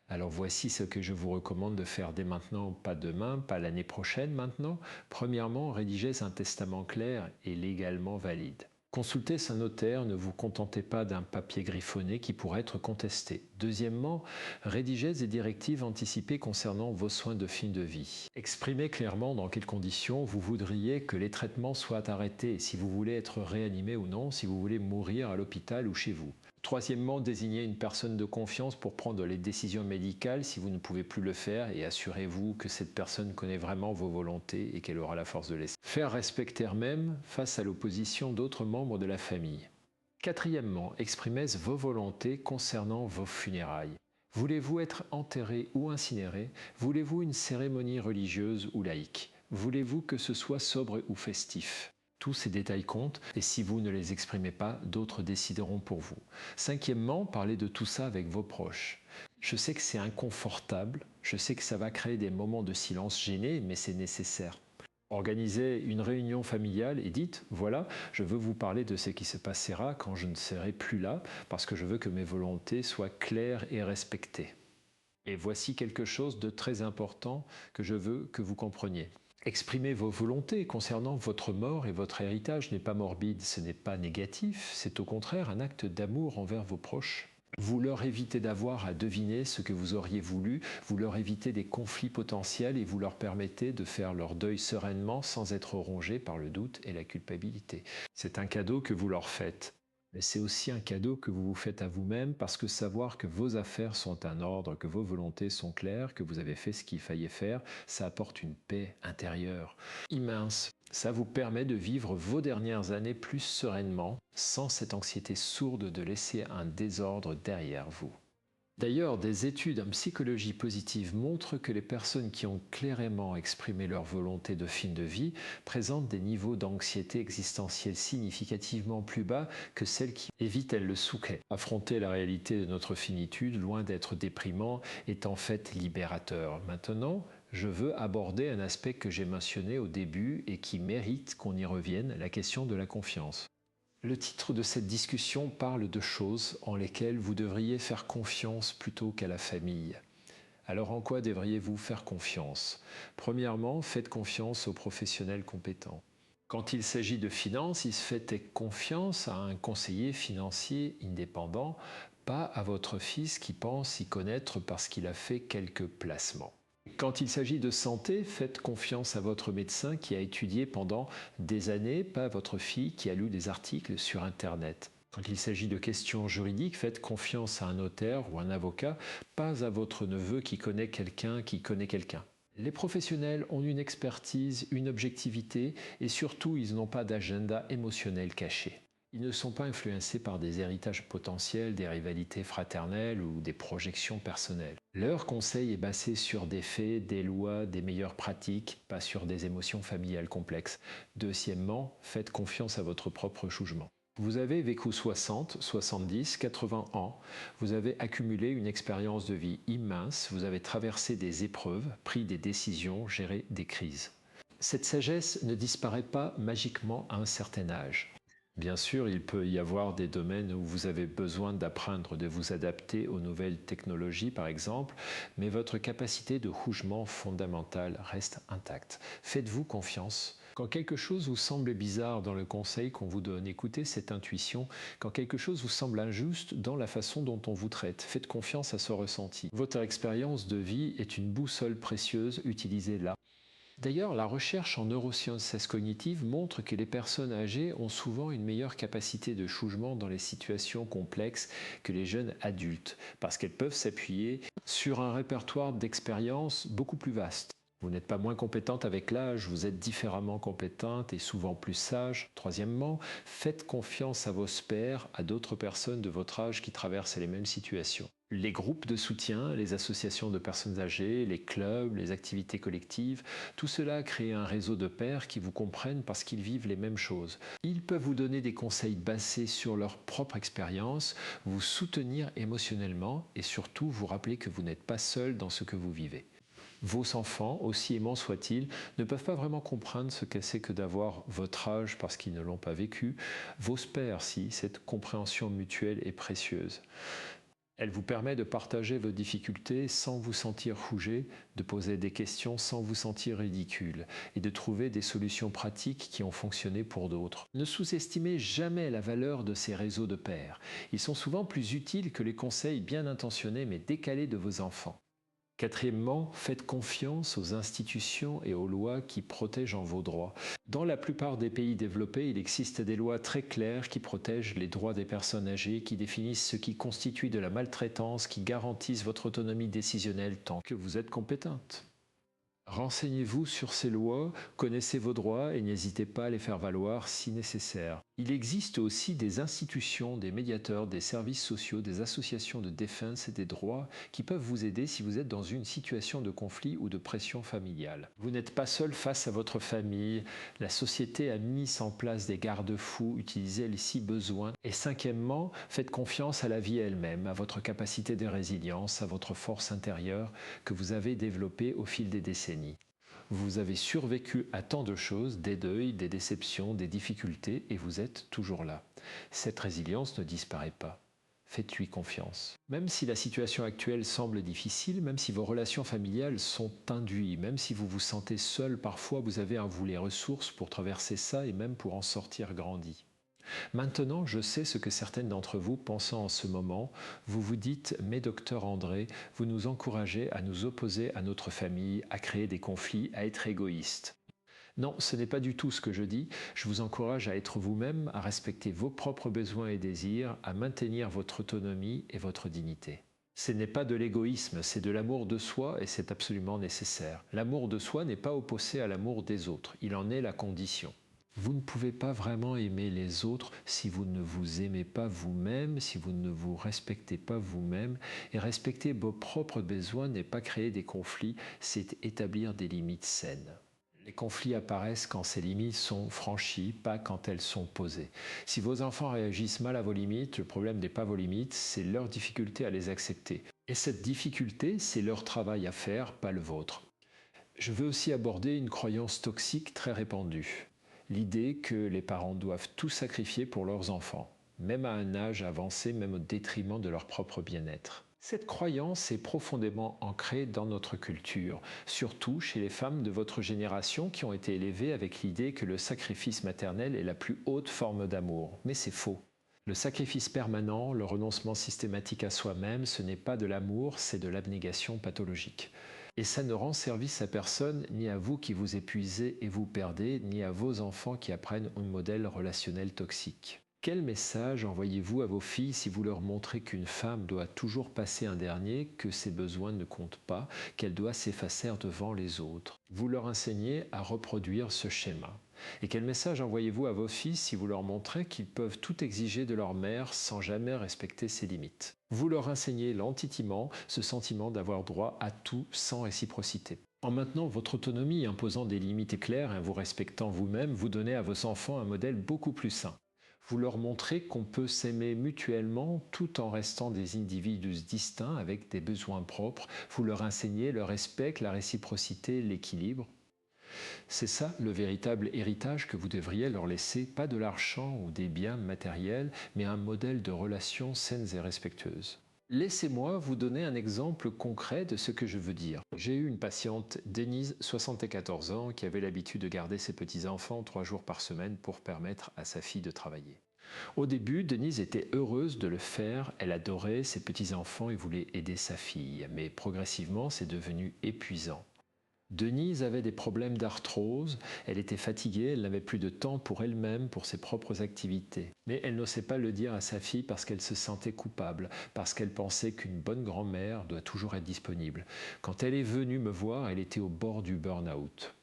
Alors voici ce que je vous recommande de faire dès maintenant, pas demain, pas l'année prochaine maintenant. Premièrement, rédigez un testament clair et légalement valide. Consultez un notaire, ne vous contentez pas d'un papier griffonné qui pourrait être contesté. Deuxièmement, rédigez des directives anticipées concernant vos soins de fin de vie. Exprimez clairement dans quelles conditions vous voudriez que les traitements soient arrêtés, si vous voulez être réanimé ou non, si vous voulez mourir à l'hôpital ou chez vous. Troisièmement, désignez une personne de confiance pour prendre les décisions médicales si vous ne pouvez plus le faire et assurez-vous que cette personne connaît vraiment vos volontés et qu'elle aura la force de laisser. Faire respecter même face à l'opposition d'autres membres de la famille. Quatrièmement, exprimez vos volontés concernant vos funérailles. Voulez-vous être enterré ou incinéré? Voulez-vous une cérémonie religieuse ou laïque? Voulez-vous que ce soit sobre ou festif? Tous ces détails comptent et si vous ne les exprimez pas, d'autres décideront pour vous. Cinquièmement, parlez de tout ça avec vos proches. Je sais que c'est inconfortable, je sais que ça va créer des moments de silence gênés, mais c'est nécessaire. Organisez une réunion familiale et dites, voilà, je veux vous parler de ce qui se passera quand je ne serai plus là, parce que je veux que mes volontés soient claires et respectées. Et voici quelque chose de très important que je veux que vous compreniez. Exprimer vos volontés concernant votre mort et votre héritage n'est pas morbide, ce n'est pas négatif, c'est au contraire un acte d'amour envers vos proches. Vous leur évitez d'avoir à deviner ce que vous auriez voulu, vous leur évitez des conflits potentiels et vous leur permettez de faire leur deuil sereinement sans être rongés par le doute et la culpabilité. C'est un cadeau que vous leur faites. Mais c'est aussi un cadeau que vous vous faites à vous-même parce que savoir que vos affaires sont un ordre, que vos volontés sont claires, que vous avez fait ce qu'il fallait faire, ça apporte une paix intérieure immense. Ça vous permet de vivre vos dernières années plus sereinement, sans cette anxiété sourde de laisser un désordre derrière vous. D'ailleurs, des études en psychologie positive montrent que les personnes qui ont clairement exprimé leur volonté de fin de vie présentent des niveaux d'anxiété existentielle significativement plus bas que celles qui évitent le souquet. Affronter la réalité de notre finitude, loin d'être déprimant, est en fait libérateur. Maintenant, je veux aborder un aspect que j'ai mentionné au début et qui mérite qu'on y revienne, la question de la confiance. Le titre de cette discussion parle de choses en lesquelles vous devriez faire confiance plutôt qu'à la famille. Alors en quoi devriez-vous faire confiance? Premièrement, faites confiance aux professionnels compétents. Quand il s'agit de finances, il se fait confiance à un conseiller financier indépendant, pas à votre fils qui pense y connaître parce qu'il a fait quelques placements. Quand il s'agit de santé, faites confiance à votre médecin qui a étudié pendant des années, pas à votre fille qui a lu des articles sur Internet. Quand il s'agit de questions juridiques, faites confiance à un notaire ou un avocat, pas à votre neveu qui connaît quelqu'un qui connaît quelqu'un. Les professionnels ont une expertise, une objectivité et surtout ils n'ont pas d'agenda émotionnel caché. Ils ne sont pas influencés par des héritages potentiels, des rivalités fraternelles ou des projections personnelles. Leur conseil est basé sur des faits, des lois, des meilleures pratiques, pas sur des émotions familiales complexes. Deuxièmement, faites confiance à votre propre jugement. Vous avez vécu 60, 70, 80 ans, vous avez accumulé une expérience de vie immense, vous avez traversé des épreuves, pris des décisions, géré des crises. Cette sagesse ne disparaît pas magiquement à un certain âge. Bien sûr, il peut y avoir des domaines où vous avez besoin d'apprendre, de vous adapter aux nouvelles technologies par exemple, mais votre capacité de jugement fondamentale reste intacte. Faites-vous confiance. Quand quelque chose vous semble bizarre dans le conseil qu'on vous donne, écoutez cette intuition. Quand quelque chose vous semble injuste dans la façon dont on vous traite, faites confiance à ce ressenti. Votre expérience de vie est une boussole précieuse, utilisez-la. D'ailleurs, la recherche en neurosciences cognitives montre que les personnes âgées ont souvent une meilleure capacité de jugement dans les situations complexes que les jeunes adultes, parce qu'elles peuvent s'appuyer sur un répertoire d'expériences beaucoup plus vaste. Vous n'êtes pas moins compétente avec l'âge, vous êtes différemment compétente et souvent plus sage. Troisièmement, faites confiance à vos pairs, à d'autres personnes de votre âge qui traversent les mêmes situations. Les groupes de soutien, les associations de personnes âgées, les clubs, les activités collectives, tout cela crée un réseau de pairs qui vous comprennent parce qu'ils vivent les mêmes choses. Ils peuvent vous donner des conseils basés sur leur propre expérience, vous soutenir émotionnellement et surtout vous rappeler que vous n'êtes pas seul dans ce que vous vivez. Vos enfants, aussi aimants soient-ils, ne peuvent pas vraiment comprendre ce que c'est que d'avoir votre âge parce qu'ils ne l'ont pas vécu. Vos pairs, si, cette compréhension mutuelle est précieuse. Elle vous permet de partager vos difficultés sans vous sentir jugé, de poser des questions sans vous sentir ridicule et de trouver des solutions pratiques qui ont fonctionné pour d'autres. Ne sous-estimez jamais la valeur de ces réseaux de pairs. Ils sont souvent plus utiles que les conseils bien intentionnés mais décalés de vos enfants. Quatrièmement, faites confiance aux institutions et aux lois qui protègent vos droits. Dans la plupart des pays développés, il existe des lois très claires qui protègent les droits des personnes âgées, qui définissent ce qui constitue de la maltraitance, qui garantissent votre autonomie décisionnelle tant que vous êtes compétente. Renseignez-vous sur ces lois, connaissez vos droits et n'hésitez pas à les faire valoir si nécessaire. Il existe aussi des institutions, des médiateurs, des services sociaux, des associations de défense et des droits qui peuvent vous aider si vous êtes dans une situation de conflit ou de pression familiale. Vous n'êtes pas seul face à votre famille, la société a mis en place des garde-fous, utilisez-les si besoin. Et cinquièmement, faites confiance à la vie elle-même, à votre capacité de résilience, à votre force intérieure que vous avez développée au fil des décennies. Vous avez survécu à tant de choses, des deuils, des déceptions, des difficultés, et vous êtes toujours là. Cette résilience ne disparaît pas. Faites-lui confiance. Même si la situation actuelle semble difficile, même si vos relations familiales sont induites, même si vous vous sentez seul parfois, vous avez en vous les ressources pour traverser ça et même pour en sortir grandi. Maintenant, je sais ce que certaines d'entre vous, pensant en ce moment, vous vous dites « Mais docteur André, vous nous encouragez à nous opposer à notre famille, à créer des conflits, à être égoïstes. » Non, ce n'est pas du tout ce que je dis. Je vous encourage à être vous-même, à respecter vos propres besoins et désirs, à maintenir votre autonomie et votre dignité. Ce n'est pas de l'égoïsme, c'est de l'amour de soi et c'est absolument nécessaire. L'amour de soi n'est pas opposé à l'amour des autres, il en est la condition. Vous ne pouvez pas vraiment aimer les autres si vous ne vous aimez pas vous-même, si vous ne vous respectez pas vous-même. Et respecter vos propres besoins n'est pas créer des conflits, c'est établir des limites saines. Les conflits apparaissent quand ces limites sont franchies, pas quand elles sont posées. Si vos enfants réagissent mal à vos limites, le problème n'est pas vos limites, c'est leur difficulté à les accepter. Et cette difficulté, c'est leur travail à faire, pas le vôtre. Je veux aussi aborder une croyance toxique très répandue. L'idée que les parents doivent tout sacrifier pour leurs enfants, même à un âge avancé, même au détriment de leur propre bien-être. Cette croyance est profondément ancrée dans notre culture, surtout chez les femmes de votre génération qui ont été élevées avec l'idée que le sacrifice maternel est la plus haute forme d'amour. Mais c'est faux. Le sacrifice permanent, le renoncement systématique à soi-même, ce n'est pas de l'amour, c'est de l'abnégation pathologique. Et ça ne rend service à personne, ni à vous qui vous épuisez et vous perdez, ni à vos enfants qui apprennent un modèle relationnel toxique. Quel message envoyez-vous à vos filles si vous leur montrez qu'une femme doit toujours passer un dernier, que ses besoins ne comptent pas, qu'elle doit s'effacer devant les autres? Vous leur enseignez à reproduire ce schéma. Et quel message envoyez-vous à vos filles si vous leur montrez qu'ils peuvent tout exiger de leur mère sans jamais respecter ses limites? Vous leur enseignez lentiment ce sentiment d'avoir droit à tout sans réciprocité. En maintenant votre autonomie, imposant des limites claires et en vous respectant vous-même, vous donnez à vos enfants un modèle beaucoup plus sain. Vous leur montrez qu'on peut s'aimer mutuellement tout en restant des individus distincts avec des besoins propres. Vous leur enseignez le respect, la réciprocité, l'équilibre. C'est ça le véritable héritage que vous devriez leur laisser, pas de l'argent ou des biens matériels, mais un modèle de relations saines et respectueuses. Laissez-moi vous donner un exemple concret de ce que je veux dire. J'ai eu une patiente, Denise, 74 ans, qui avait l'habitude de garder ses petits-enfants 3 jours par semaine pour permettre à sa fille de travailler. Au début, Denise était heureuse de le faire, elle adorait ses petits-enfants et voulait aider sa fille, mais progressivement c'est devenu épuisant. Denise avait des problèmes d'arthrose, elle était fatiguée, elle n'avait plus de temps pour elle-même, pour ses propres activités. Mais elle n'osait pas le dire à sa fille parce qu'elle se sentait coupable, parce qu'elle pensait qu'une bonne grand-mère doit toujours être disponible. Quand elle est venue me voir, elle était au bord du burn-out.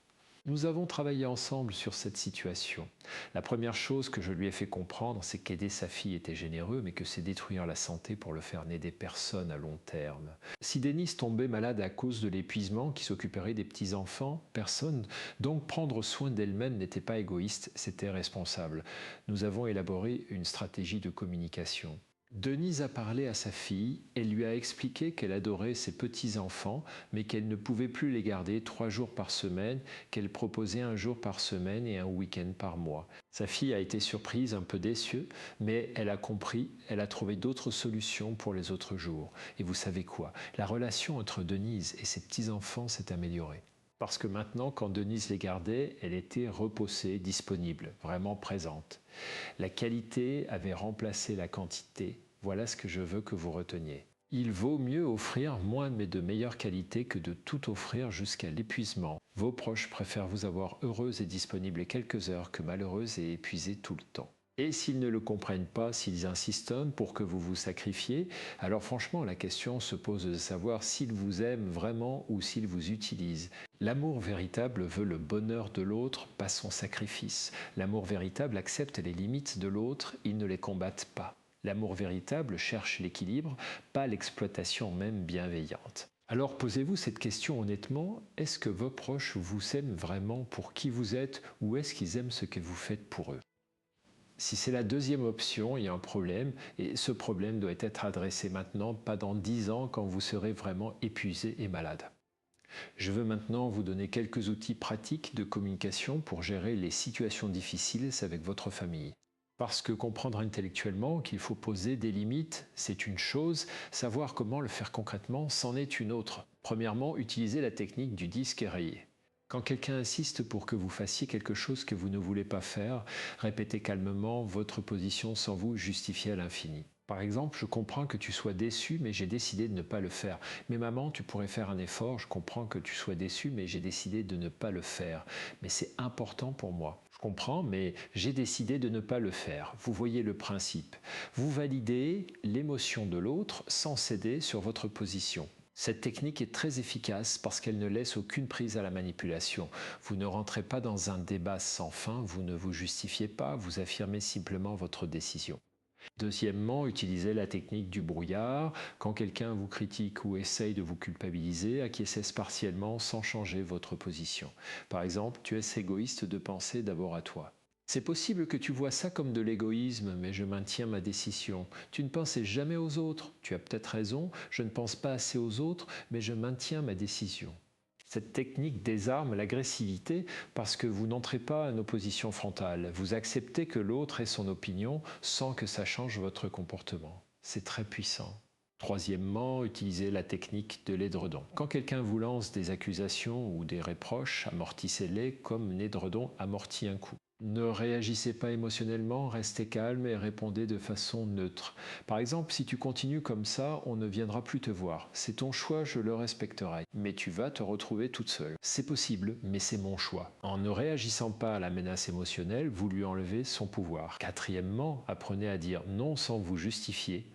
Nous avons travaillé ensemble sur cette situation. La première chose que je lui ai fait comprendre, c'est qu'aider sa fille était généreux, mais que c'est détruire la santé pour le faire n'aider personne à long terme. Si Denise tombait malade à cause de l'épuisement, qui s'occuperait des petits-enfants, personne. Donc prendre soin d'elle-même n'était pas égoïste, c'était responsable. Nous avons élaboré une stratégie de communication. Denise a parlé à sa fille, elle lui a expliqué qu'elle adorait ses petits-enfants, mais qu'elle ne pouvait plus les garder 3 jours par semaine, qu'elle proposait 1 jour par semaine et un week-end par mois. Sa fille a été surprise, un peu déçue, mais elle a compris, elle a trouvé d'autres solutions pour les autres jours. Et vous savez quoi? La relation entre Denise et ses petits-enfants s'est améliorée. Parce que maintenant, quand Denise les gardait, elle était reposée, disponible, vraiment présente. La qualité avait remplacé la quantité. Voilà ce que je veux que vous reteniez. Il vaut mieux offrir moins mais de meilleure qualité que de tout offrir jusqu'à l'épuisement. Vos proches préfèrent vous avoir heureuse et disponible quelques heures que malheureuse et épuisée tout le temps. Et s'ils ne le comprennent pas, s'ils insistent pour que vous vous sacrifiez, alors franchement la question se pose de savoir s'ils vous aiment vraiment ou s'ils vous utilisent. L'amour véritable veut le bonheur de l'autre, pas son sacrifice. L'amour véritable accepte les limites de l'autre, il ne les combatte pas. L'amour véritable cherche l'équilibre, pas l'exploitation même bienveillante. Alors posez-vous cette question honnêtement, est-ce que vos proches vous aiment vraiment pour qui vous êtes ou est-ce qu'ils aiment ce que vous faites pour eux? Si c'est la deuxième option, il y a un problème et ce problème doit être adressé maintenant, pas dans 10 ans quand vous serez vraiment épuisé et malade. Je veux maintenant vous donner quelques outils pratiques de communication pour gérer les situations difficiles avec votre famille. Parce que comprendre intellectuellement qu'il faut poser des limites, c'est une chose, savoir comment le faire concrètement, c'en est une autre. Premièrement, utilisez la technique du disque rayé. Quand quelqu'un insiste pour que vous fassiez quelque chose que vous ne voulez pas faire, répétez calmement votre position sans vous justifier à l'infini. Par exemple, je comprends que tu sois déçu, mais j'ai décidé de ne pas le faire. Mais maman, tu pourrais faire un effort, je comprends que tu sois déçu, mais j'ai décidé de ne pas le faire. Mais c'est important pour moi. Je comprends, mais j'ai décidé de ne pas le faire. Vous voyez le principe. Vous validez l'émotion de l'autre sans céder sur votre position. Cette technique est très efficace parce qu'elle ne laisse aucune prise à la manipulation. Vous ne rentrez pas dans un débat sans fin, vous ne vous justifiez pas, vous affirmez simplement votre décision. Deuxièmement, utilisez la technique du brouillard. Quand quelqu'un vous critique ou essaye de vous culpabiliser, acquiescez partiellement sans changer votre position. Par exemple, tu es égoïste de penser d'abord à toi. C'est possible que tu vois ça comme de l'égoïsme, mais je maintiens ma décision. Tu ne pensais jamais aux autres. Tu as peut-être raison, je ne pense pas assez aux autres, mais je maintiens ma décision. Cette technique désarme l'agressivité parce que vous n'entrez pas en opposition frontale. Vous acceptez que l'autre ait son opinion sans que ça change votre comportement. C'est très puissant. Troisièmement, utilisez la technique de l'édredon. Quand quelqu'un vous lance des accusations ou des reproches, amortissez-les comme un édredon amortit un coup. Ne réagissez pas émotionnellement, restez calme et répondez de façon neutre. Par exemple, si tu continues comme ça, on ne viendra plus te voir. C'est ton choix, je le respecterai. Mais tu vas te retrouver toute seule. C'est possible, mais c'est mon choix. En ne réagissant pas à la menace émotionnelle, vous lui enlevez son pouvoir. Quatrièmement, apprenez à dire non sans vous justifier.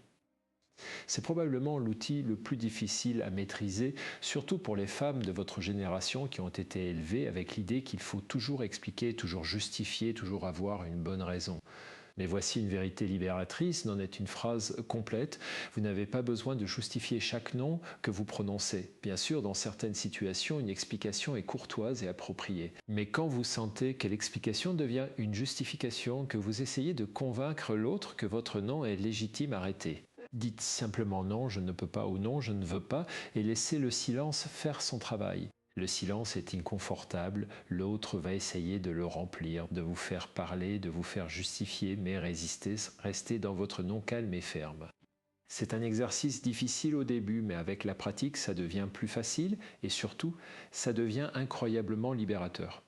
C'est probablement l'outil le plus difficile à maîtriser, surtout pour les femmes de votre génération qui ont été élevées avec l'idée qu'il faut toujours expliquer, toujours justifier, toujours avoir une bonne raison. Mais voici une vérité libératrice, n'en est une phrase complète. Vous n'avez pas besoin de justifier chaque nom que vous prononcez. Bien sûr, dans certaines situations, une explication est courtoise et appropriée. Mais quand vous sentez que l'explication devient une justification, que vous essayez de convaincre l'autre que votre nom est légitime, arrêtez. Dites simplement non, je ne peux pas ou non, je ne veux pas, et laissez le silence faire son travail. Le silence est inconfortable, l'autre va essayer de le remplir, de vous faire parler, de vous faire justifier, mais restez dans votre non calme et ferme. C'est un exercice difficile au début, mais avec la pratique, ça devient plus facile et surtout, ça devient incroyablement libérateur.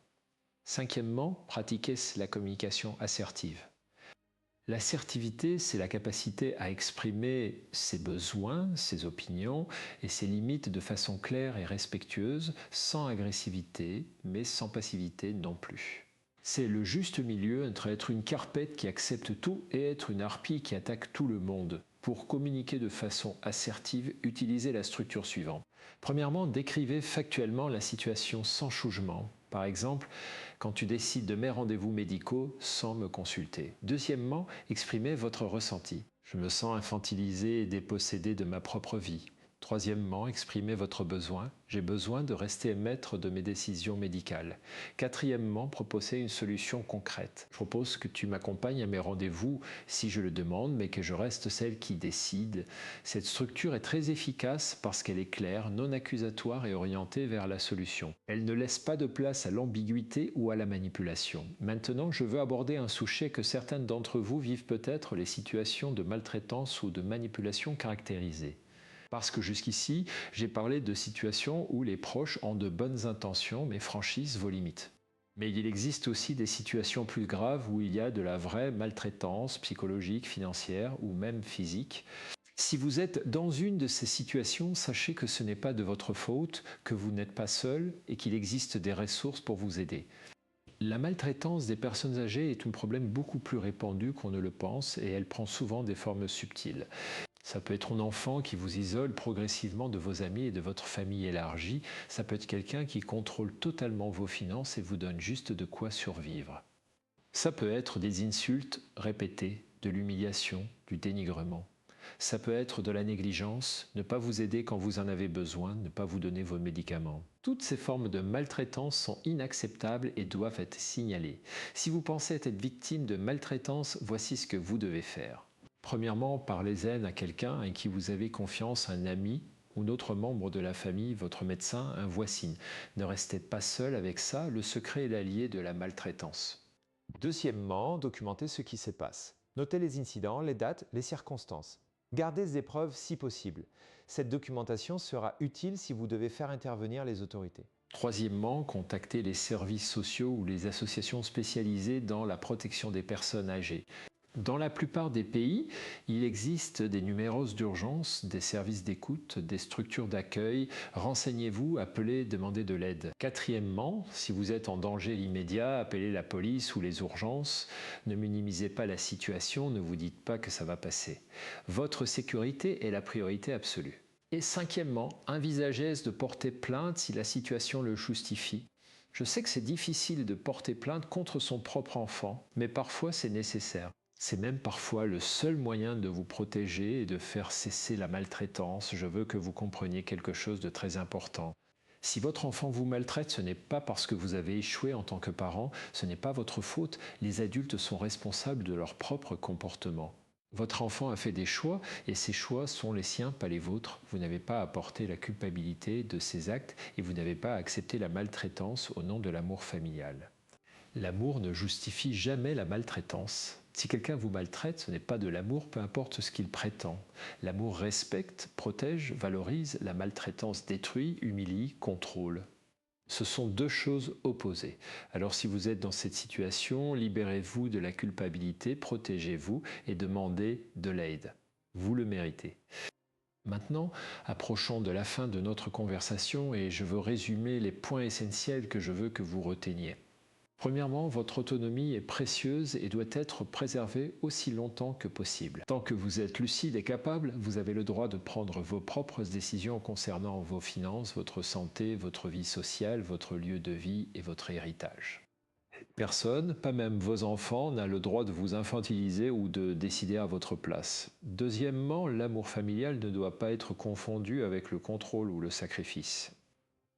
Cinquièmement, pratiquez la communication assertive. L'assertivité, c'est la capacité à exprimer ses besoins, ses opinions et ses limites de façon claire et respectueuse, sans agressivité, mais sans passivité non plus. C'est le juste milieu entre être une carpette qui accepte tout et être une harpie qui attaque tout le monde. Pour communiquer de façon assertive, utilisez la structure suivante. Premièrement, décrivez factuellement la situation sans jugement. Par exemple, quand tu décides de mes rendez-vous médicaux sans me consulter. Deuxièmement, exprimez votre ressenti. Je me sens infantilisé et dépossédé de ma propre vie. Troisièmement, exprimez votre besoin. J'ai besoin de rester maître de mes décisions médicales. Quatrièmement, proposez une solution concrète. Je propose que tu m'accompagnes à mes rendez-vous si je le demande, mais que je reste celle qui décide. Cette structure est très efficace parce qu'elle est claire, non accusatoire et orientée vers la solution. Elle ne laisse pas de place à l'ambiguïté ou à la manipulation. Maintenant, je veux aborder un sujet que certaines d'entre vous vivent peut-être, les situations de maltraitance ou de manipulation caractérisées. Parce que jusqu'ici, j'ai parlé de situations où les proches ont de bonnes intentions mais franchissent vos limites. Mais il existe aussi des situations plus graves où il y a de la vraie maltraitance psychologique, financière ou même physique. Si vous êtes dans une de ces situations, sachez que ce n'est pas de votre faute, que vous n'êtes pas seul et qu'il existe des ressources pour vous aider. La maltraitance des personnes âgées est un problème beaucoup plus répandu qu'on ne le pense et elle prend souvent des formes subtiles. Ça peut être un enfant qui vous isole progressivement de vos amis et de votre famille élargie. Ça peut être quelqu'un qui contrôle totalement vos finances et vous donne juste de quoi survivre. Ça peut être des insultes répétées, de l'humiliation, du dénigrement. Ça peut être de la négligence, ne pas vous aider quand vous en avez besoin, ne pas vous donner vos médicaments. Toutes ces formes de maltraitance sont inacceptables et doivent être signalées. Si vous pensez être victime de maltraitance, voici ce que vous devez faire. Premièrement, parlez-en à quelqu'un en qui vous avez confiance, un ami ou un autre membre de la famille, votre médecin, un voisine. Ne restez pas seul avec ça, le secret est l'allié de la maltraitance. Deuxièmement, documentez ce qui se passe. Notez les incidents, les dates, les circonstances. Gardez des preuves si possible. Cette documentation sera utile si vous devez faire intervenir les autorités. Troisièmement, contactez les services sociaux ou les associations spécialisées dans la protection des personnes âgées. Dans la plupart des pays, il existe des numéros d'urgence, des services d'écoute, des structures d'accueil. Renseignez-vous, appelez, demandez de l'aide. Quatrièmement, si vous êtes en danger immédiat, appelez la police ou les urgences. Ne minimisez pas la situation, ne vous dites pas que ça va passer. Votre sécurité est la priorité absolue. Et cinquièmement, envisagez de porter plainte si la situation le justifie. Je sais que c'est difficile de porter plainte contre son propre enfant, mais parfois c'est nécessaire. C'est même parfois le seul moyen de vous protéger et de faire cesser la maltraitance. Je veux que vous compreniez quelque chose de très important. Si votre enfant vous maltraite, ce n'est pas parce que vous avez échoué en tant que parent, ce n'est pas votre faute. Les adultes sont responsables de leur propre comportement. Votre enfant a fait des choix et ces choix sont les siens, pas les vôtres. Vous n'avez pas à porter la culpabilité de ces actes et vous n'avez pas à accepter la maltraitance au nom de l'amour familial. L'amour ne justifie jamais la maltraitance. Si quelqu'un vous maltraite, ce n'est pas de l'amour, peu importe ce qu'il prétend. L'amour respecte, protège, valorise, la maltraitance détruit, humilie, contrôle. Ce sont deux choses opposées. Alors si vous êtes dans cette situation, libérez-vous de la culpabilité, protégez-vous et demandez de l'aide. Vous le méritez. Maintenant, approchons de la fin de notre conversation et je veux résumer les points essentiels que je veux que vous reteniez. Premièrement, votre autonomie est précieuse et doit être préservée aussi longtemps que possible. Tant que vous êtes lucide et capable, vous avez le droit de prendre vos propres décisions concernant vos finances, votre santé, votre vie sociale, votre lieu de vie et votre héritage. Personne, pas même vos enfants, n'a le droit de vous infantiliser ou de décider à votre place. Deuxièmement, l'amour familial ne doit pas être confondu avec le contrôle ou le sacrifice.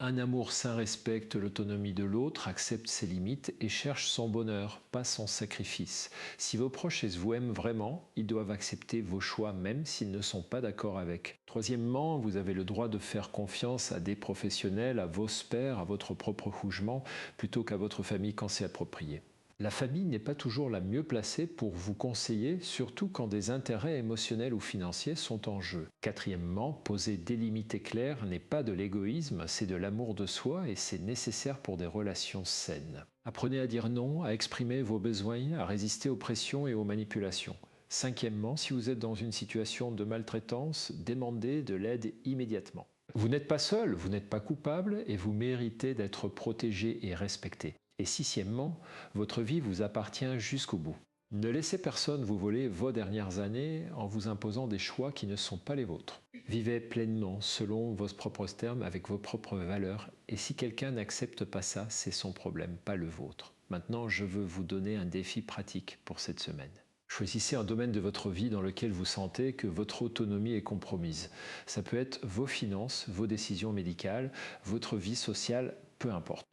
Un amour sain respecte l'autonomie de l'autre, accepte ses limites et cherche son bonheur, pas son sacrifice. Si vos proches vous aiment vraiment, ils doivent accepter vos choix même s'ils ne sont pas d'accord avec. Troisièmement, vous avez le droit de faire confiance à des professionnels, à vos pairs, à votre propre jugement, plutôt qu'à votre famille quand c'est approprié. La famille n'est pas toujours la mieux placée pour vous conseiller, surtout quand des intérêts émotionnels ou financiers sont en jeu. Quatrièmement, poser des limites claires n'est pas de l'égoïsme, c'est de l'amour de soi et c'est nécessaire pour des relations saines. Apprenez à dire non, à exprimer vos besoins, à résister aux pressions et aux manipulations. Cinquièmement, si vous êtes dans une situation de maltraitance, demandez de l'aide immédiatement. Vous n'êtes pas seul, vous n'êtes pas coupable et vous méritez d'être protégé et respecté. Et sixièmement, votre vie vous appartient jusqu'au bout. Ne laissez personne vous voler vos dernières années en vous imposant des choix qui ne sont pas les vôtres. Vivez pleinement selon vos propres termes, avec vos propres valeurs. Et si quelqu'un n'accepte pas ça, c'est son problème, pas le vôtre. Maintenant, je veux vous donner un défi pratique pour cette semaine. Choisissez un domaine de votre vie dans lequel vous sentez que votre autonomie est compromise. Ça peut être vos finances, vos décisions médicales, votre vie sociale, peu importe.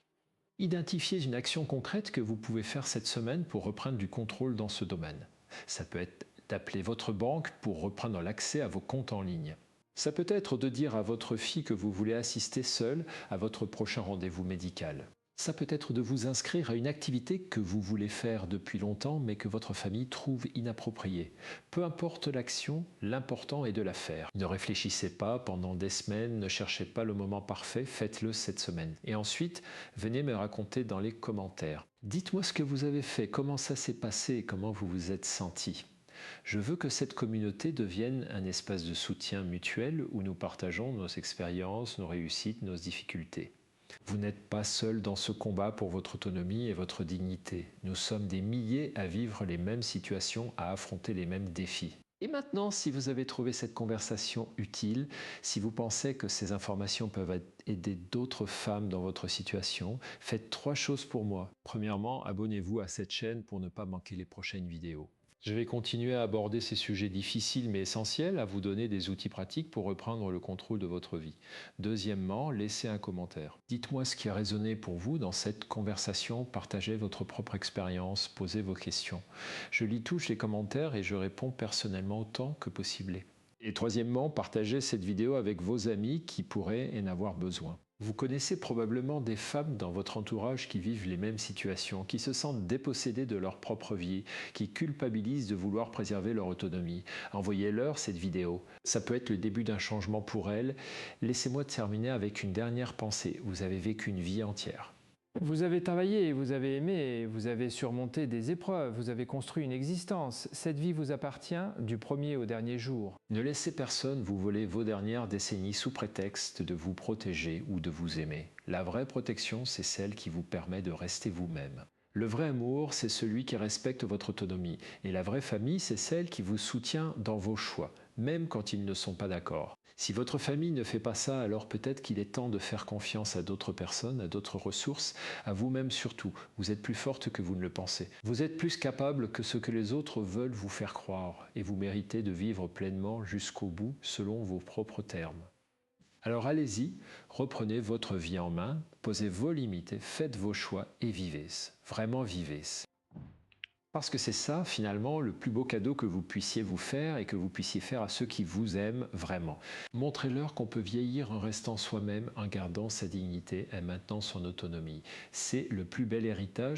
Identifiez une action concrète que vous pouvez faire cette semaine pour reprendre du contrôle dans ce domaine. Ça peut être d'appeler votre banque pour reprendre l'accès à vos comptes en ligne. Ça peut être de dire à votre fille que vous voulez assister seule à votre prochain rendez-vous médical. Ça peut être de vous inscrire à une activité que vous voulez faire depuis longtemps mais que votre famille trouve inappropriée. Peu importe l'action, l'important est de la faire. Ne réfléchissez pas pendant des semaines, ne cherchez pas le moment parfait, faites-le cette semaine. Et ensuite, venez me raconter dans les commentaires. Dites-moi ce que vous avez fait, comment ça s'est passé et comment vous vous êtes senti. Je veux que cette communauté devienne un espace de soutien mutuel où nous partageons nos expériences, nos réussites, nos difficultés. Vous n'êtes pas seul dans ce combat pour votre autonomie et votre dignité. Nous sommes des milliers à vivre les mêmes situations, à affronter les mêmes défis. Et maintenant, si vous avez trouvé cette conversation utile, si vous pensez que ces informations peuvent aider d'autres femmes dans votre situation, faites 3 choses pour moi. Premièrement, abonnez-vous à cette chaîne pour ne pas manquer les prochaines vidéos. Je vais continuer à aborder ces sujets difficiles mais essentiels, à vous donner des outils pratiques pour reprendre le contrôle de votre vie. Deuxièmement, laissez un commentaire. Dites-moi ce qui a résonné pour vous dans cette conversation, partagez votre propre expérience, posez vos questions. Je lis tous les commentaires et je réponds personnellement autant que possible. Et troisièmement, partagez cette vidéo avec vos amis qui pourraient en avoir besoin. Vous connaissez probablement des femmes dans votre entourage qui vivent les mêmes situations, qui se sentent dépossédées de leur propre vie, qui culpabilisent de vouloir préserver leur autonomie. Envoyez-leur cette vidéo. Ça peut être le début d'un changement pour elles. Laissez-moi terminer avec une dernière pensée. Vous avez vécu une vie entière. Vous avez travaillé, vous avez aimé, vous avez surmonté des épreuves, vous avez construit une existence. Cette vie vous appartient du premier au dernier jour. Ne laissez personne vous voler vos dernières décennies sous prétexte de vous protéger ou de vous aimer. La vraie protection, c'est celle qui vous permet de rester vous-même. Le vrai amour, c'est celui qui respecte votre autonomie. Et la vraie famille, c'est celle qui vous soutient dans vos choix, même quand ils ne sont pas d'accord. Si votre famille ne fait pas ça, alors peut-être qu'il est temps de faire confiance à d'autres personnes, à d'autres ressources, à vous-même surtout. Vous êtes plus forte que vous ne le pensez. Vous êtes plus capable que ce que les autres veulent vous faire croire, et vous méritez de vivre pleinement jusqu'au bout selon vos propres termes. Alors allez-y, reprenez votre vie en main, posez vos limites, faites vos choix et vivez. Vraiment vivez. Parce que c'est ça, finalement, le plus beau cadeau que vous puissiez vous faire et que vous puissiez faire à ceux qui vous aiment vraiment. Montrez-leur qu'on peut vieillir en restant soi-même, en gardant sa dignité et en maintenant son autonomie. C'est le plus bel héritage